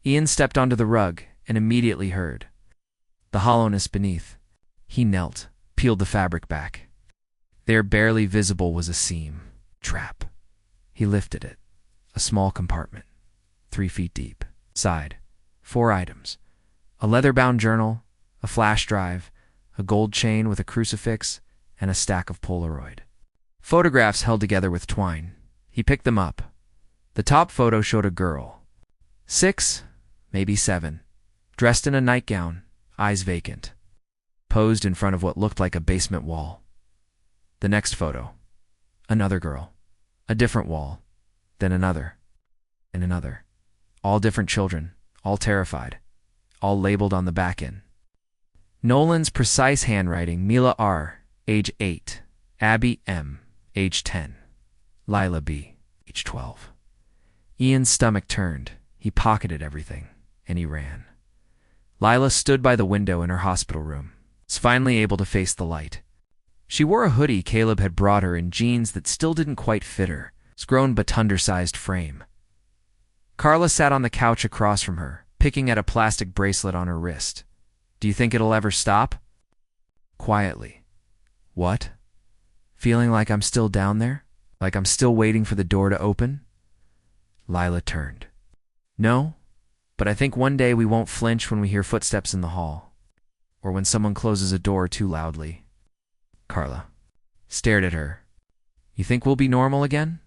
Ian stepped onto the rug and immediately heard the hollowness beneath. He knelt, peeled the fabric back. There, barely visible, was a seam. Trap. He lifted it. A small compartment, 3 feet deep. Side, 4 items. A leather-bound journal, a flash drive, a gold chain with a crucifix, and a stack of Polaroid. Photographs held together with twine. He picked them up. The top photo showed a girl. 6, maybe 7, dressed in a nightgown, eyes vacant, posed in front of what looked like a basement wall. The next photo. Another girl. A different wall. Then another. And another. All different children. All terrified. All labeled on the back end. Nolan's precise handwriting: Mila R., age 8. Abby M., age 10. Lila B., age 12. Ian's stomach turned. He pocketed everything, and he ran. Lila stood by the window in her hospital room, was finally able to face the light. She wore a hoodie Caleb had brought her and jeans that still didn't quite fit her, its grown but undersized frame. Carla sat on the couch across from her, picking at a plastic bracelet on her wrist. Do you think it'll ever stop? Quietly. What? Feeling like I'm still down there? Like I'm still waiting for the door to open? Lila turned. No, but I think one day we won't flinch when we hear footsteps in the hall, or when someone closes a door too loudly. Carla stared at her. You think we'll be normal again?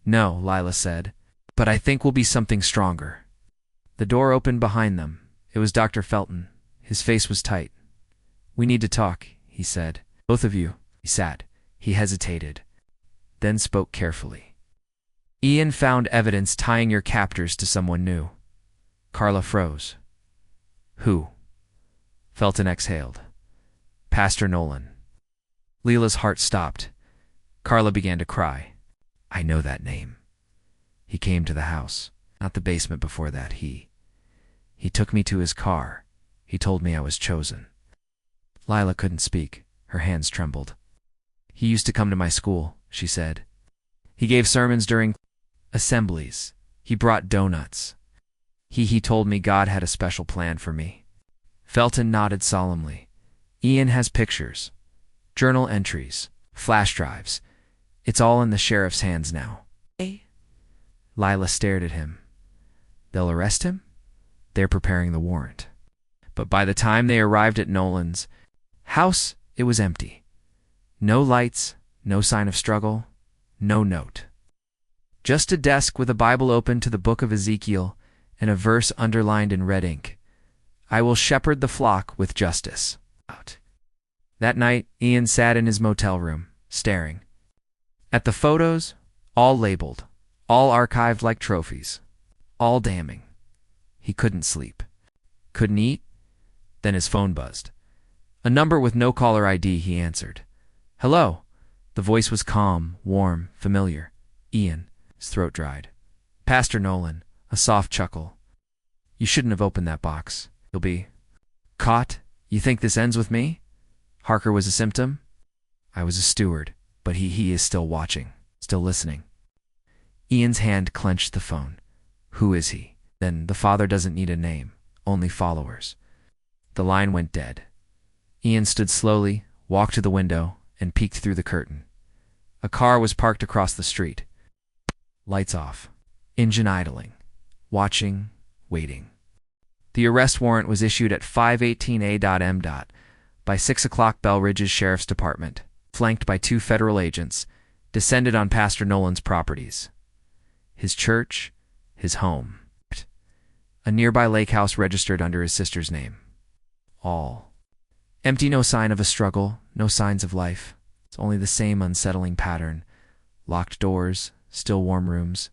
No, Lila said, but I think we'll be something stronger. The door opened behind them. It was Dr. Felton. His face was tight. We need to talk, he said. Both of you. He sat. He hesitated, then spoke carefully. Ian found evidence tying your captors to someone new. Carla froze. Who? Felton exhaled. Pastor Nolan. Lila's heart stopped. Carla began to cry. I know that name. He came to the house, not the basement before that. He took me to his car. He told me I was chosen. Lila couldn't speak. Her hands trembled. He used to come to my school, she said. He gave sermons during assemblies. He brought donuts. He told me God had a special plan for me. Felton nodded solemnly. Ian has pictures, journal entries, flash drives. It's all in the sheriff's hands now. Eh? Lila stared at him. They'll arrest him? They're preparing the warrant. But by the time they arrived at Nolan's house, it was empty. No lights, no sign of struggle, no note. Just a desk with a Bible open to the book of Ezekiel and a verse underlined in red ink. I will shepherd the flock with justice. Out. That night, Ian sat in his motel room, staring at the photos, all labeled, all archived like trophies, all damning. He couldn't sleep. Couldn't eat? Then his phone buzzed. A number with no caller ID, he answered. Hello. The voice was calm, warm, familiar. Ian. His throat dried. Pastor Nolan. A soft chuckle. You shouldn't have opened that box. You'll be caught. You think this ends with me? Harker was a symptom? I was a steward, but he is still watching, still listening. Ian's hand clenched the phone. Who is he? Then the father doesn't need a name, only followers. The line went dead. Ian stood slowly, walked to the window, and peeked through the curtain. A car was parked across the street. Lights off. Engine idling. Watching, waiting. The arrest warrant was issued at 518A.M. by 6 o'clock. Belridge's Sheriff's Department, flanked by 2 federal agents, descended on Pastor Nolan's properties. His church, his home. A nearby lake house registered under his sister's name. All empty, no sign of a struggle, no signs of life. It's only the same unsettling pattern. Locked doors, still warm rooms.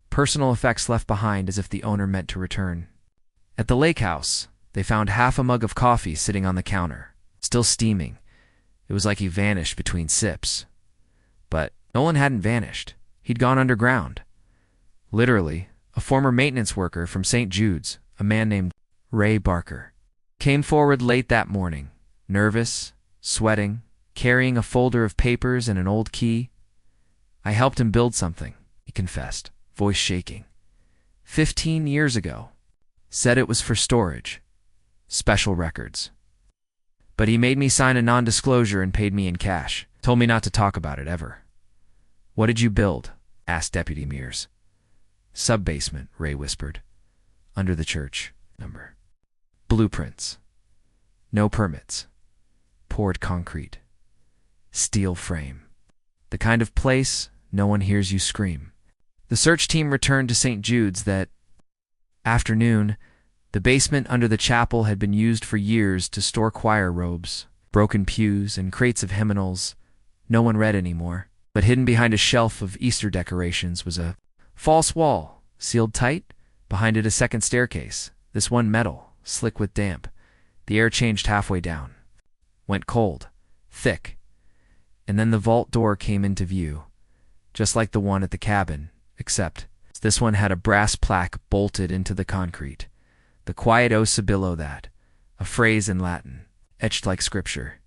Personal effects left behind as if the owner meant to return. At the lake house, they found half a mug of coffee sitting on the counter, still steaming. It was like he vanished between sips. But Nolan hadn't vanished. He'd gone underground. Literally, a former maintenance worker from St. Jude's, a man named Ray Barker, came forward late that morning, nervous, sweating, carrying a folder of papers and an old key. I helped him build something, he confessed, voice shaking. 15 years ago. Said it was for storage. Special records. But he made me sign a non-disclosure and paid me in cash. Told me not to talk about it ever. What did you build? Asked Deputy Mears. Sub-basement, Ray whispered. Under the church. Number. Blueprints. No permits. Poured concrete. Steel frame. The kind of place no one hears you scream. The search team returned to St. Jude's that afternoon. The basement under the chapel had been used for years to store choir robes, broken pews, and crates of hymnals. No one read anymore, but hidden behind a shelf of Easter decorations was a false wall, sealed tight. Behind it a second staircase, this one metal, slick with damp. The air changed halfway down. Went cold, thick. And then the vault door came into view, just like the one at the cabin, except this one had a brass plaque bolted into the concrete. The quiet O Sibillo that, a phrase in Latin, etched like scripture.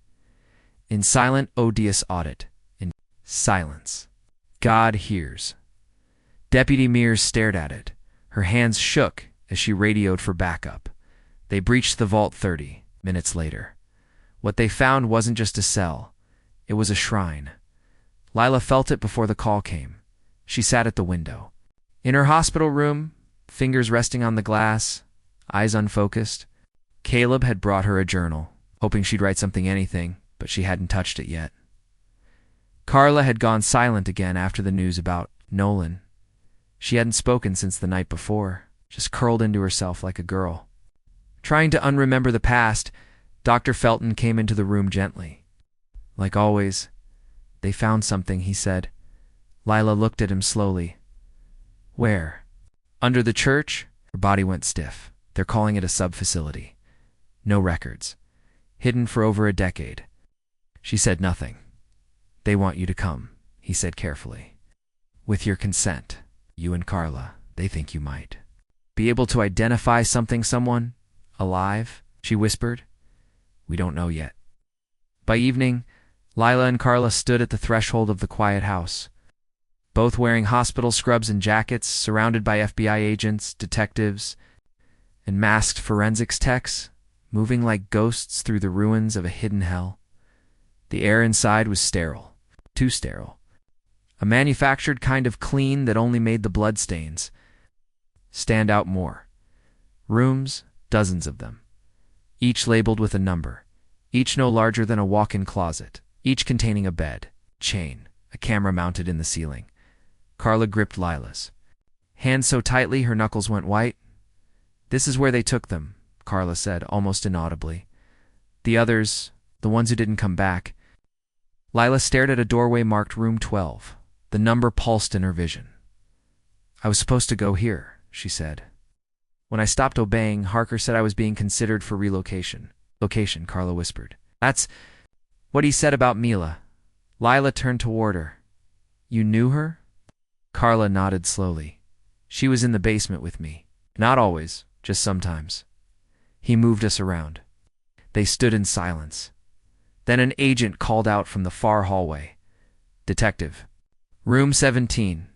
In silent odious audit, in silence. God hears. Deputy Mears stared at it. Her hands shook as she radioed for backup. They breached the vault 30 minutes later. What they found wasn't just a cell. It was a shrine. Lila felt it before the call came. She sat at the window. In her hospital room, fingers resting on the glass, eyes unfocused, Caleb had brought her a journal, hoping she'd write something, anything, but she hadn't touched it yet. Carla had gone silent again after the news about Nolan. She hadn't spoken since the night before, just curled into herself like a girl. Trying to unremember the past, Dr. Felton came into the room gently. Like always, they found something, he said. Lila looked at him slowly. Where? Under the church? Her body went stiff. They're calling it a sub-facility. No records. Hidden for over a decade. She said nothing. They want you to come, he said carefully. With your consent, you and Carla, they think you might be able to identify someone, alive, she whispered. We don't know yet. By evening, Lila and Carla stood at the threshold of the quiet house. Both wearing hospital scrubs and jackets, surrounded by FBI agents, detectives, and masked forensics techs, moving like ghosts through the ruins of a hidden hell. The air inside was sterile, too sterile. A manufactured kind of clean that only made the bloodstains stand out more. Rooms, dozens of them, each labeled with a number, each no larger than a walk-in closet, each containing a bed, chain, a camera mounted in the ceiling. Carla gripped Lila's hand so tightly her knuckles went white. "This is where they took them," Carla said, almost inaudibly. "The others, the ones who didn't come back." Lila stared at a doorway marked Room 12. The number pulsed in her vision. "I was supposed to go here," she said. "When I stopped obeying, Harker said I was being considered for relocation." "Location," Carla whispered. "That's what he said about Mila." Lila turned toward her. "You knew her?" Carla nodded slowly. "She was in the basement with me. Not always, just sometimes." He moved us around. They stood in silence. Then an agent called out from the far hallway. "Detective. Room 17.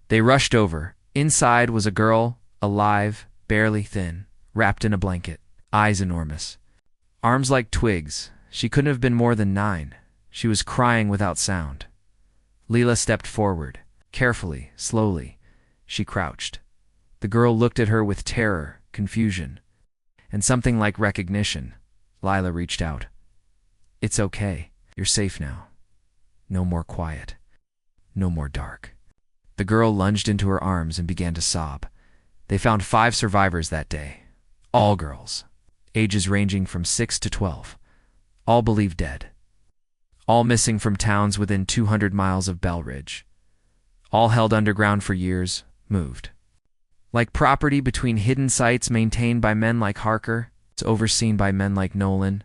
They rushed over. Inside was a girl, alive, barely thin, wrapped in a blanket, eyes enormous, arms like twigs. She couldn't have been more than 9. She was crying without sound. Lila stepped forward. Carefully, slowly, she crouched. The girl looked at her with terror, confusion, and something like recognition. Lila reached out. "It's okay. You're safe now. No more quiet. No more dark." The girl lunged into her arms and began to sob. They found 5 survivors that day. All girls, ages ranging from 6 to 12. All believed dead. All missing from towns within 200 miles of Bell Ridge. All held underground for years, moved. Like property between hidden sites maintained by men like Harker, it's overseen by men like Nolan,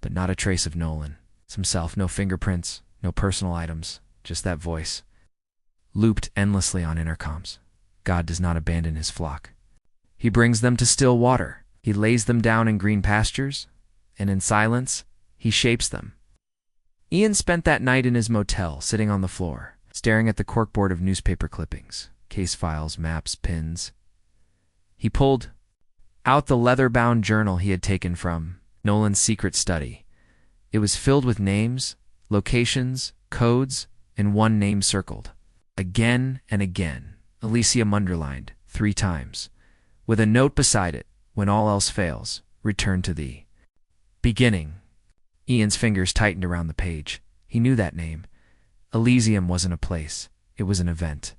but not a trace of Nolan. It's himself, no fingerprints, no personal items, just that voice. Looped endlessly on intercoms. God does not abandon his flock. He brings them to still water. He lays them down in green pastures, and in silence, he shapes them. Ian spent that night in his motel, sitting on the floor, staring at the corkboard of newspaper clippings, case files, maps, pins. He pulled out the leather-bound journal he had taken from Nolan's secret study. It was filled with names, locations, codes, and one name circled. Again and again, Elysium underlined 3 times, with a note beside it, "When all else fails, return to the beginning." Ian's fingers tightened around the page. He knew that name. Elysium wasn't a place. It was an event.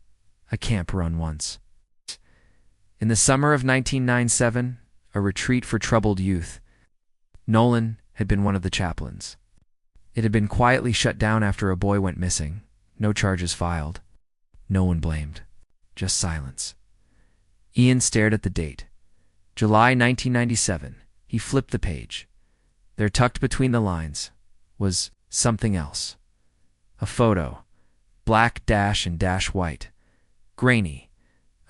A camp run once. In the summer of 1997, a retreat for troubled youth. Nolan had been one of the chaplains. It had been quietly shut down after a boy went missing. No charges filed. No one blamed. Just silence. Ian stared at the date. July 1997. He flipped the page. There, tucked between the lines, was something else. A photo. Black dash and dash white. Grainy.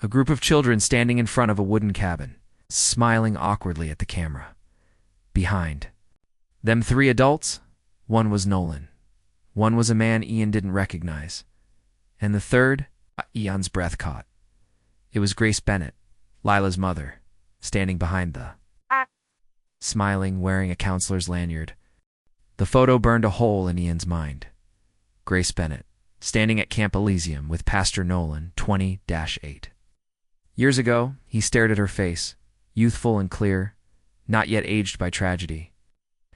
A group of children standing in front of a wooden cabin, smiling awkwardly at the camera. Behind them 3 adults. One was Nolan. One was a man Ian didn't recognize. And the third, Ian's breath caught. It was Grace Bennett, Lila's mother, standing behind the smiling, wearing a counselor's lanyard. The photo burned a hole in Ian's mind. Grace Bennett, standing at Camp Elysium with Pastor Nolan, 20-8. Years ago, he stared at her face, youthful and clear, not yet aged by tragedy.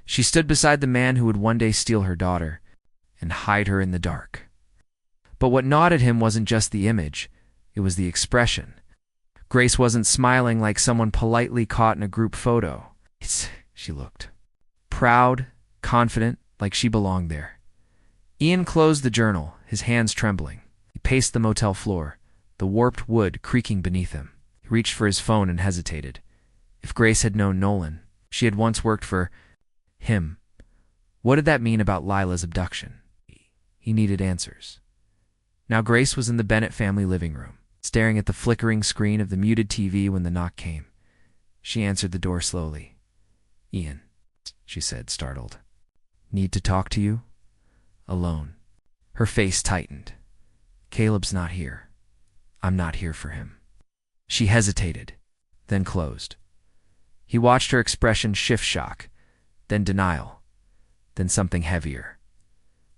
She stood beside the man who would one day steal her daughter and hide her in the dark. But what gnawed at him wasn't just the image, it was the expression. Grace wasn't smiling like someone politely caught in a group photo. She looked proud, confident, like she belonged there. Ian closed the journal, his hands trembling. He paced the motel floor, the warped wood creaking beneath him. He reached for his phone and hesitated. If Grace had known Nolan, she had once worked for him. What did that mean about Lila's abduction? He needed answers. Now Grace was in the Bennett family living room, staring at the flickering screen of the muted TV when the knock came. She answered the door slowly. "Ian," she said, startled. "Need to talk to you? Alone." Her face tightened. "Caleb's not here. I'm not here for him." She hesitated, then closed. He watched her expression shift shock, then denial, then something heavier.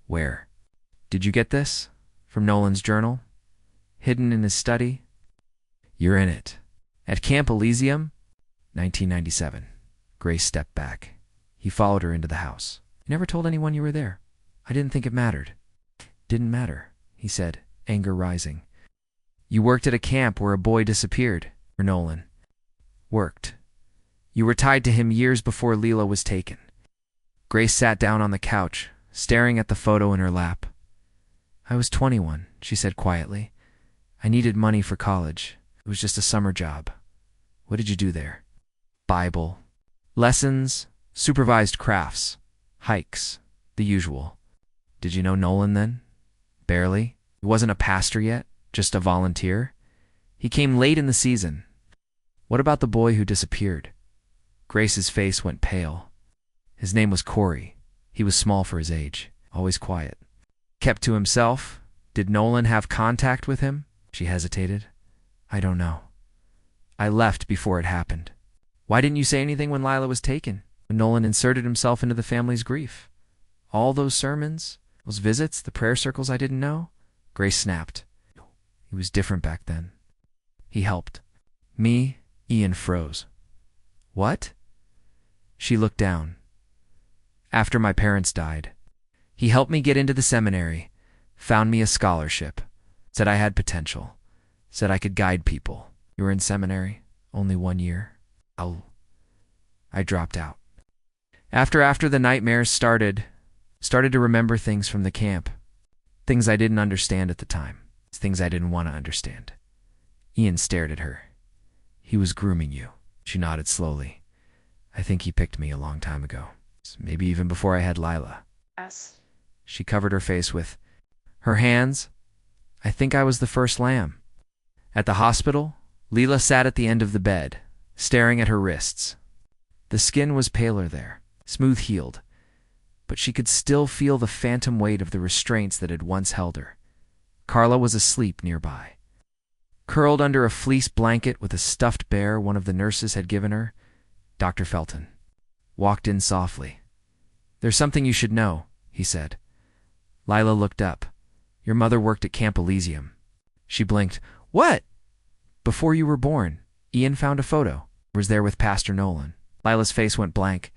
Where? Did you get this? From Nolan's journal? Hidden in his study? You're in it. At Camp Elysium? 1997. Grace stepped back. He followed her into the house. You never told anyone you were there. I didn't think it mattered. Didn't matter, he said, anger rising. You worked at a camp where a boy disappeared, or Nolan. Worked. You were tied to him years before Lila was taken. Grace sat down on the couch, staring at the photo in her lap. I was 21, she said quietly. I needed money for college. It was just a summer job. What did you do there? Bible. Lessons, supervised crafts, hikes, the usual. Did you know Nolan then? Barely. He wasn't a pastor yet, just a volunteer. He came late in the season. What about the boy who disappeared? Grace's face went pale. His name was Corey. He was small for his age, always quiet. Kept to himself? Did Nolan have contact with him? She hesitated. I don't know. I left before it happened. Why didn't you say anything when Lila was taken? When Nolan inserted himself into the family's grief? All those sermons, those visits, the prayer circles I didn't know? Grace snapped. He was different back then. He helped. Me, Ian froze. What? She looked down. After my parents died, he helped me get into the seminary, found me a scholarship, said I had potential, said I could guide people. You were in seminary? Only 1 year? I dropped out. After the nightmares started to remember things from the camp. Things I didn't understand at the time. Things I didn't want to understand. Ian stared at her. He was grooming you. She nodded slowly. I think he picked me a long time ago. Maybe even before I had Lila. Yes. She covered her face with her hands. I think I was the first lamb. At the hospital, Lila sat at the end of the bed, staring at her wrists. The skin was paler there, smooth-healed, but she could still feel the phantom weight of the restraints that had once held her. Carla was asleep nearby. Curled under a fleece blanket with a stuffed bear one of the nurses had given her, Dr. Felton walked in softly. There's something you should know, he said. Lila looked up. Your mother worked at Camp Elysium. She blinked. What? Before you were born, Ian found a photo. Was there with Pastor Nolan. Lila's face went blank.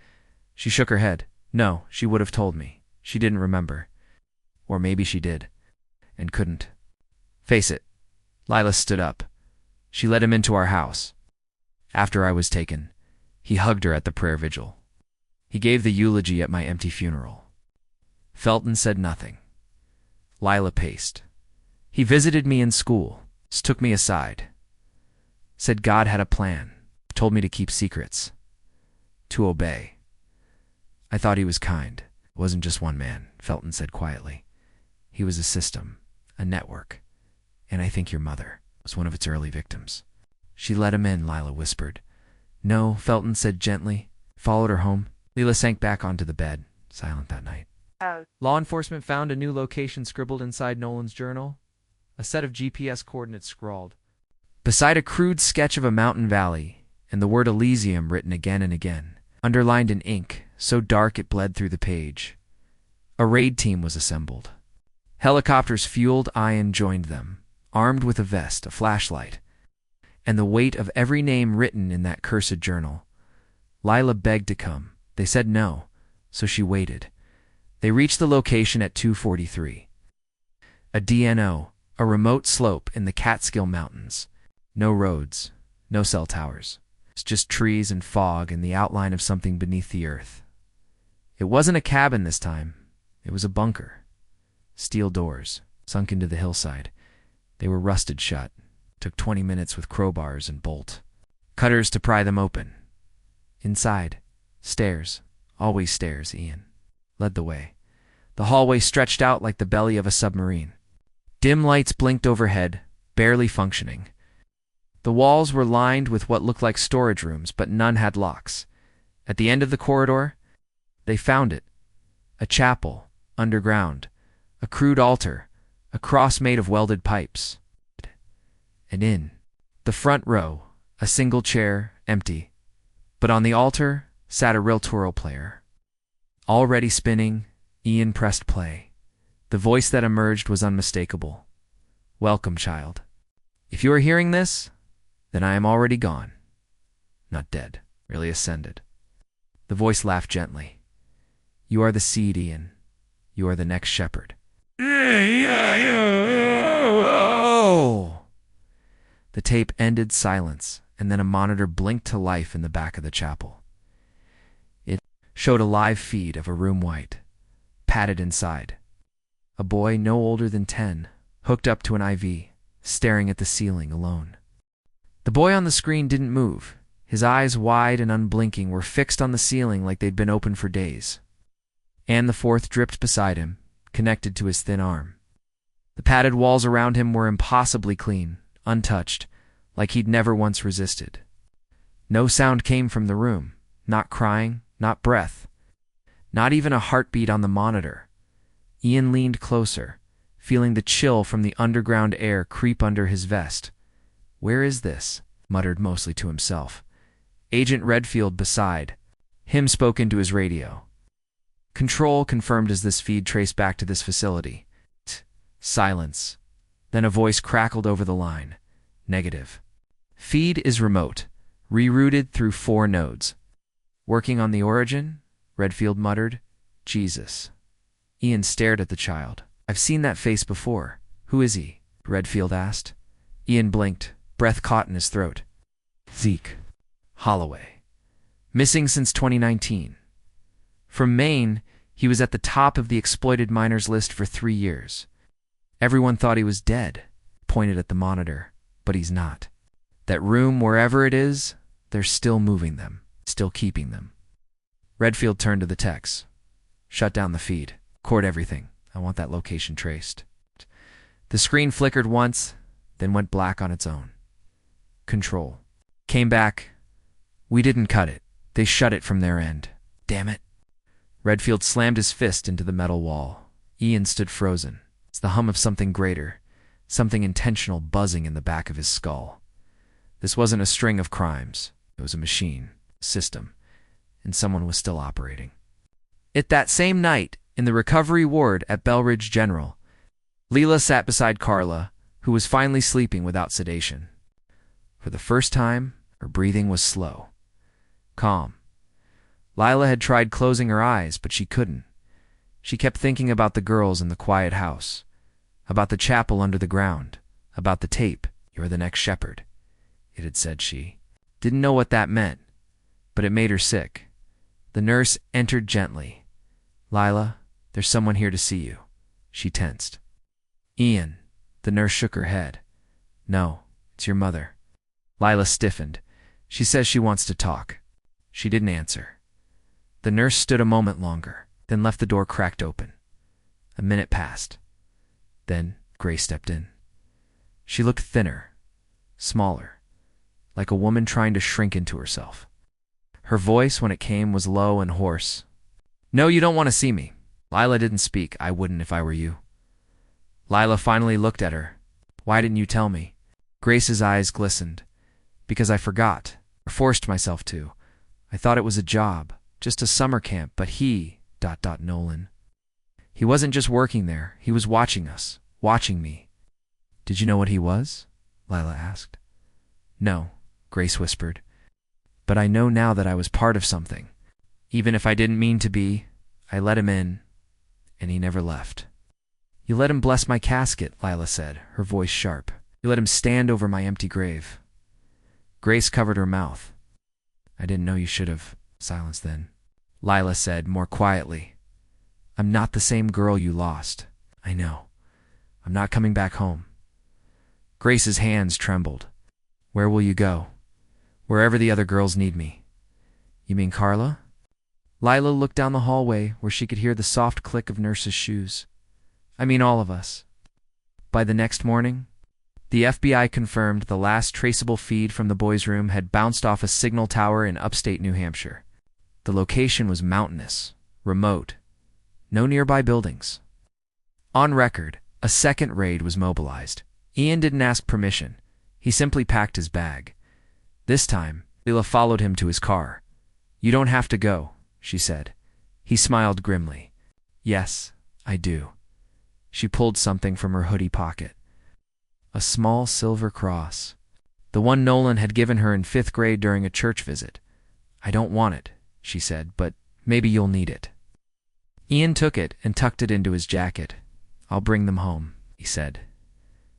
She shook her head. No, she would have told me. She didn't remember. Or maybe she did, and couldn't. Face it. Lila stood up. She led him into our house. After I was taken, he hugged her at the prayer vigil. He gave the eulogy at my empty funeral. Felton said nothing. Lila paced. He visited me in school, took me aside, said God had a plan, told me to keep secrets, to obey. I thought he was kind. It wasn't just one man, Felton said quietly. He was a system, a network, and I think your mother was one of its early victims. She let him in, Lila whispered. No, Felton said gently, followed her home. Lila sank back onto the bed, silent that night. Law enforcement found a new location scribbled inside Nolan's journal, a set of GPS coordinates scrawled. Beside a crude sketch of a mountain valley, and the word Elysium written again and again, underlined in ink, so dark it bled through the page. A raid team was assembled. Helicopters fueled Ian joined them, armed with a vest, a flashlight, and the weight of every name written in that cursed journal. Lila begged to come. They said no, so she waited. They reached the location at 2:43. A DNO, a remote slope in the Catskill Mountains. No roads, no cell towers. It's just trees and fog and the outline of something beneath the earth. It wasn't a cabin this time. It was a bunker. Steel doors, sunk into the hillside. They were rusted shut. Took 20 minutes with crowbars and bolt cutters to pry them open. Inside, stairs, always stairs, Ian led the way. The hallway stretched out like the belly of a submarine. Dim lights blinked overhead, barely functioning. The walls were lined with what looked like storage rooms, but none had locks. At the end of the corridor, they found it. A chapel, underground, a crude altar, a cross made of welded pipes. And in the front row, a single chair, empty. But on the altar sat a real Toro player. Already spinning, Ian pressed play. The voice that emerged was unmistakable. "Welcome, child. If you are hearing this, then I am already gone. Not dead, really ascended." The voice laughed gently. "You are the seed, Ian. You are the next shepherd." The tape ended silence, and then a monitor blinked to life in the back of the chapel. It showed a live feed of a room white, padded inside. A boy no older than 10, hooked up to an IV, staring at the ceiling alone. The boy on the screen didn't move. His eyes, wide and unblinking, were fixed on the ceiling like they'd been open for days. Anne the Fourth dripped beside him, connected to his thin arm. The padded walls around him were impossibly clean, untouched, like he'd never once resisted. No sound came from the room, not crying, not breath, not even a heartbeat on the monitor. Ian leaned closer, feeling the chill from the underground air creep under his vest. "Where is this?" muttered mostly to himself. Agent Redfield beside him spoke into his radio. "Control confirmed as this feed traced back to this facility." Silence. Then a voice crackled over the line. "Negative. Feed is remote, rerouted through 4 nodes. Working on the origin?" Redfield muttered. "Jesus." Ian stared at the child. "I've seen that face before. Who is he?" Redfield asked. Ian blinked, breath caught in his throat. "Zeke Holloway. Missing since 2019. From Maine, he was at the top of the exploited miners list for 3 years. Everyone thought he was dead," pointed at the monitor, "but he's not. That room, wherever it is, they're still moving them, still keeping them." Redfield turned to the techs. "Shut down the feed. Record everything. I want that location traced." The screen flickered once, then went black on its own. Control came back. "We didn't cut it. They shut it from their end. Damn it." Redfield slammed his fist into the metal wall. Ian stood frozen. It's the hum of something greater, something intentional buzzing in the back of his skull. This wasn't a string of crimes. It was a machine, a system, and someone was still operating. At that same night, in the recovery ward at Belridge General, Lila sat beside Carla, who was finally sleeping without sedation. For the first time, her breathing was slow, calm. Lila had tried closing her eyes, but she couldn't. She kept thinking about the girls in the quiet house, about the chapel under the ground, about the tape. "You're the next shepherd," it had said. She didn't know what that meant, but it made her sick. The nurse entered gently. "Lila, there's someone here to see you." She tensed. "Ian." The nurse shook her head. "No, it's your mother." Lila stiffened. "She says she wants to talk." She didn't answer. The nurse stood a moment longer, then left the door cracked open. A minute passed. Then Grace stepped in. She looked thinner, smaller, like a woman trying to shrink into herself. Her voice, when it came, was low and hoarse. "No, you don't want to see me." Lila didn't speak. "I wouldn't if I were you." Lila finally looked at her. "Why didn't you tell me?" Grace's eyes glistened. "Because I forgot, or forced myself to. I thought it was a job, just a summer camp, but he, ... Nolan. He wasn't just working there, he was watching us, watching me." "Did you know what he was?" Lila asked. "No," Grace whispered. "But I know now that I was part of something. Even if I didn't mean to be, I let him in, and he never left." "You let him bless my casket," Lila said, her voice sharp. "You let him stand over my empty grave." Grace covered her mouth. "I didn't know you should have." Silence then. Lila said, more quietly, "I'm not the same girl you lost. I know. I'm not coming back home." Grace's hands trembled. "Where will you go?" "Wherever the other girls need me." "You mean Carla?" Lila looked down the hallway where she could hear the soft click of nurses' shoes. "I mean all of us." By the next morning, the FBI confirmed the last traceable feed from the boys' room had bounced off a signal tower in upstate New Hampshire. The location was mountainous, remote, no nearby buildings. On record, a second raid was mobilized. Ian didn't ask permission. He simply packed his bag. This time, Lila followed him to his car. You don't have to go, she said. He smiled grimly. Yes, I do. She pulled something from her hoodie pocket. A small silver cross. The one Nolan had given her in 5th grade during a church visit. I don't want it, she said, but maybe you'll need it. Ian took it and tucked it into his jacket. I'll bring them home, he said.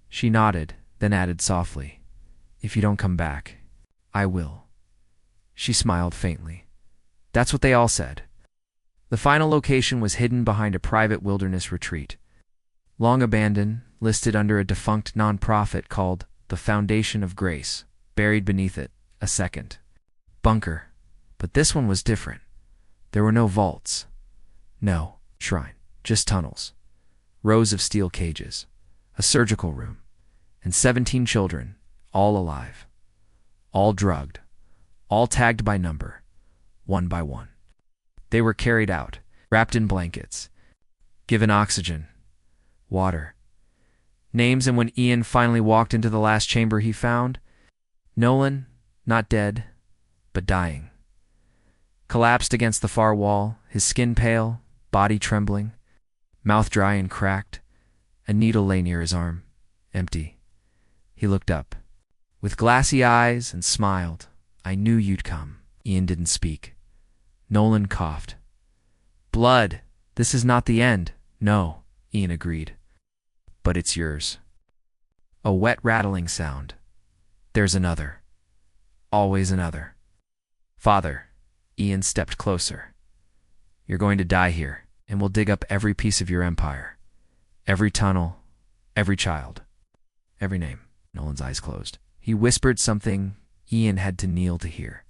She nodded, then added softly, if you don't come back, I will. She smiled faintly. That's what they all said. The final location was hidden behind a private wilderness retreat. Long abandoned, listed under a defunct nonprofit called the Foundation of Grace, buried beneath it, a second bunker. But this one was different. There were no vaults. No shrine, just tunnels. Rows of steel cages, a surgical room, and 17 children, all alive, all drugged, all tagged by number, one by one. They were carried out, wrapped in blankets, given oxygen, water, names, and when Ian finally walked into the last chamber he found, Nolan, not dead, but dying. Collapsed against the far wall, his skin pale, body trembling, mouth dry and cracked. A needle lay near his arm, empty. He looked up, with glassy eyes, and smiled. I knew you'd come. Ian didn't speak. Nolan coughed. Blood! This is not the end. No, Ian agreed. But it's yours. A wet rattling sound. There's another. Always another. Father, Ian stepped closer. You're going to die here, and we'll dig up every piece of your empire. Every tunnel, every child, every name. Nolan's eyes closed. He whispered something Ian had to kneel to hear.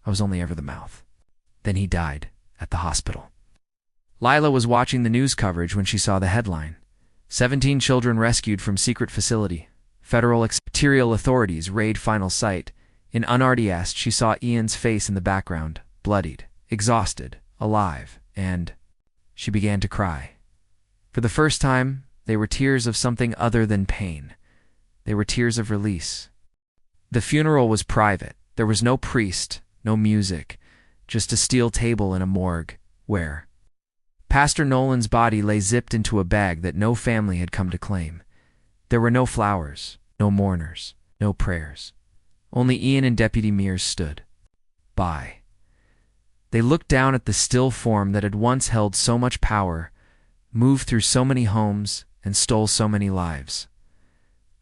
I was only ever the mouth. Then he died at the hospital. Lila was watching the news coverage when she saw the headline. 17 children rescued from secret facility. Federal exterior authorities raid final site. In unRDS, she saw Ian's face in the background, bloodied, exhausted, alive, and she began to cry. For the first time, they were tears of something other than pain. They were tears of release. The funeral was private. There was no priest, no music, just a steel table in a morgue, where Pastor Nolan's body lay zipped into a bag that no family had come to claim. There were no flowers, no mourners, no prayers. Only Ian and Deputy Mears stood by. They looked down at the still form that had once held so much power, moved through so many homes, and stole so many lives.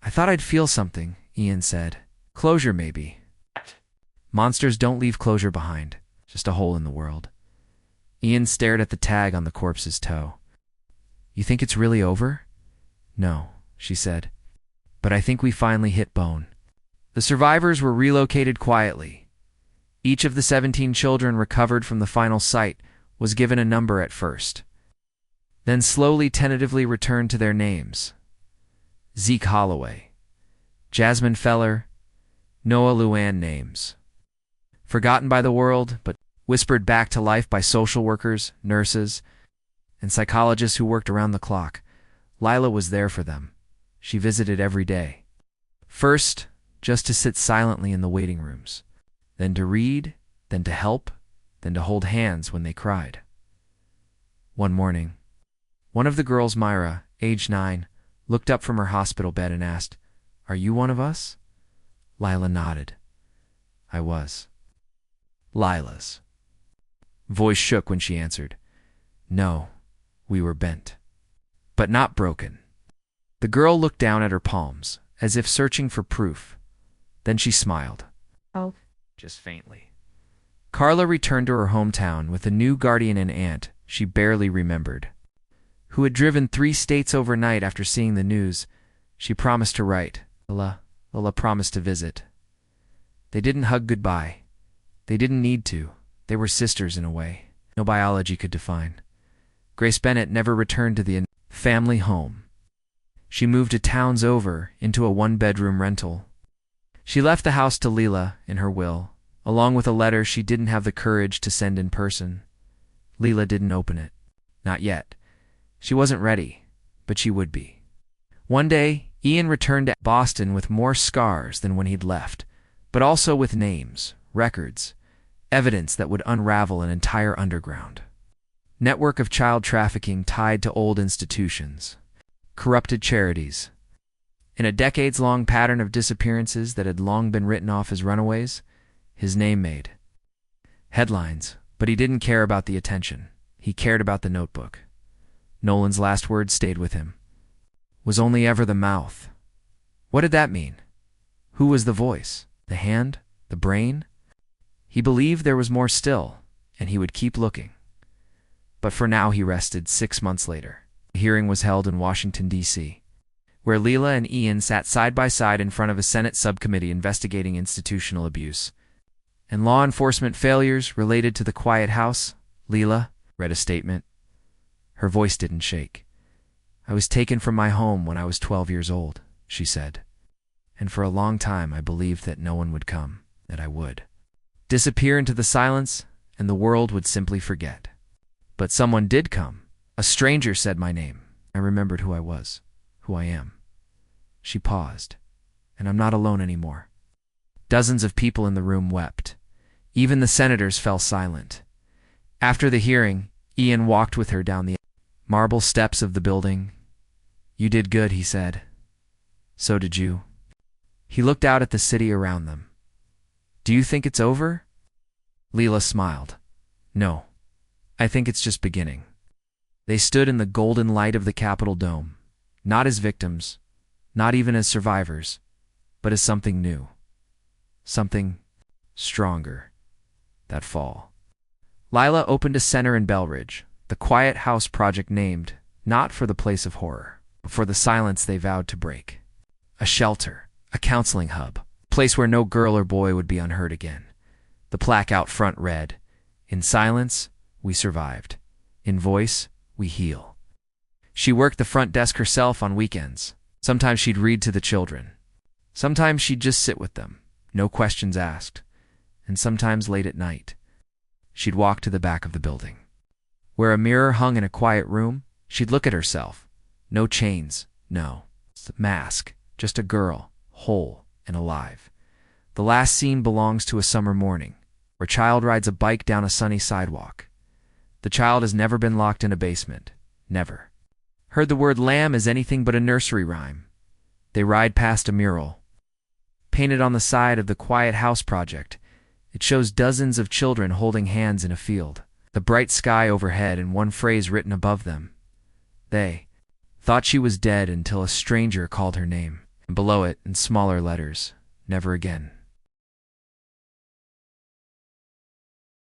I thought I'd feel something, Ian said. Closure, maybe. Monsters don't leave closure behind, just a hole in the world. Ian stared at the tag on the corpse's toe. You think it's really over? No, she said. But I think we finally hit bone. The survivors were relocated quietly. Each of the 17 children recovered from the final site was given a number at first, then slowly tentatively returned to their names. Zeke Holloway, Jasmine Feller, Noah Luann names. Forgotten by the world, but whispered back to life by social workers, nurses, and psychologists who worked around the clock. Lila was there for them. She visited every day. First, just to sit silently in the waiting rooms, then to read, then to help, then to hold hands when they cried. One morning, one of the girls, Myra, age 9, looked up from her hospital bed and asked, Are you one of us? Lila nodded. I was. Lila's voice shook when she answered, No, we were bent, but not broken. The girl looked down at her palms, as if searching for proof. Then she smiled. Oh. Just faintly. Carla returned to her hometown with a new guardian and aunt she barely remembered, who had driven 3 states overnight after seeing the news. She promised to write. Lila promised to visit. They didn't hug goodbye. They didn't need to. They were sisters in a way no biology could define. Grace Bennett never returned to the family home. She moved to towns over into a 1-bedroom rental. She left the house to Lila in her will, along with a letter she didn't have the courage to send in person. Lila didn't open it. Not yet. She wasn't ready, but she would be. One day, Ian returned to Boston with more scars than when he'd left, but also with names, records, evidence that would unravel an entire underground network of child trafficking tied to old institutions, corrupted charities. In a decades-long pattern of disappearances that had long been written off as runaways, his name made headlines, but he didn't care about the attention. He cared about the notebook. Nolan's last words stayed with him. Was only ever the mouth. What did that mean? Who was the voice? The hand? The brain? He believed there was more still, and he would keep looking. But for now he rested. 6 months later, a hearing was held in Washington, D.C., where Lila and Ian sat side by side in front of a Senate subcommittee investigating institutional abuse and law enforcement failures related to the quiet house. Lila read a statement. Her voice didn't shake. I was taken from my home when I was 12 years old, she said. And for a long time I believed that no one would come, that I would disappear into the silence and the world would simply forget. But someone did come. A stranger said my name. I remembered who I was, who I am. She paused, and I'm not alone anymore. Dozens of people in the room wept. Even the senators fell silent. After the hearing, Ian walked with her down the marble steps of the building. You did good, he said. So did you. He looked out at the city around them. Do you think it's over? Lila smiled. No, I think it's just beginning. They stood in the golden light of the Capitol dome, not as victims, not even as survivors, but as something new. Something stronger. That fall, Lila opened a center in Belridge, the Quiet House Project, named not for the place of horror, but for the silence they vowed to break. A shelter, a counseling hub, a place where no girl or boy would be unheard again. The plaque out front read, In silence, we survived. In voice, we heal. She worked the front desk herself on weekends. Sometimes she'd read to the children. Sometimes she'd just sit with them, no questions asked. And sometimes late at night, she'd walk to the back of the building. Where a mirror hung in a quiet room, she'd look at herself. No chains, no mask, just a girl, whole and alive. The last scene belongs to a summer morning, where a child rides a bike down a sunny sidewalk. The child has never been locked in a basement, never. Heard the word lamb as anything but a nursery rhyme. They ride past a mural, painted on the side of the Quiet House Project. It shows dozens of children holding hands in a field, the bright sky overhead and one phrase written above them. They thought she was dead until a stranger called her name, and below it, in smaller letters, never again.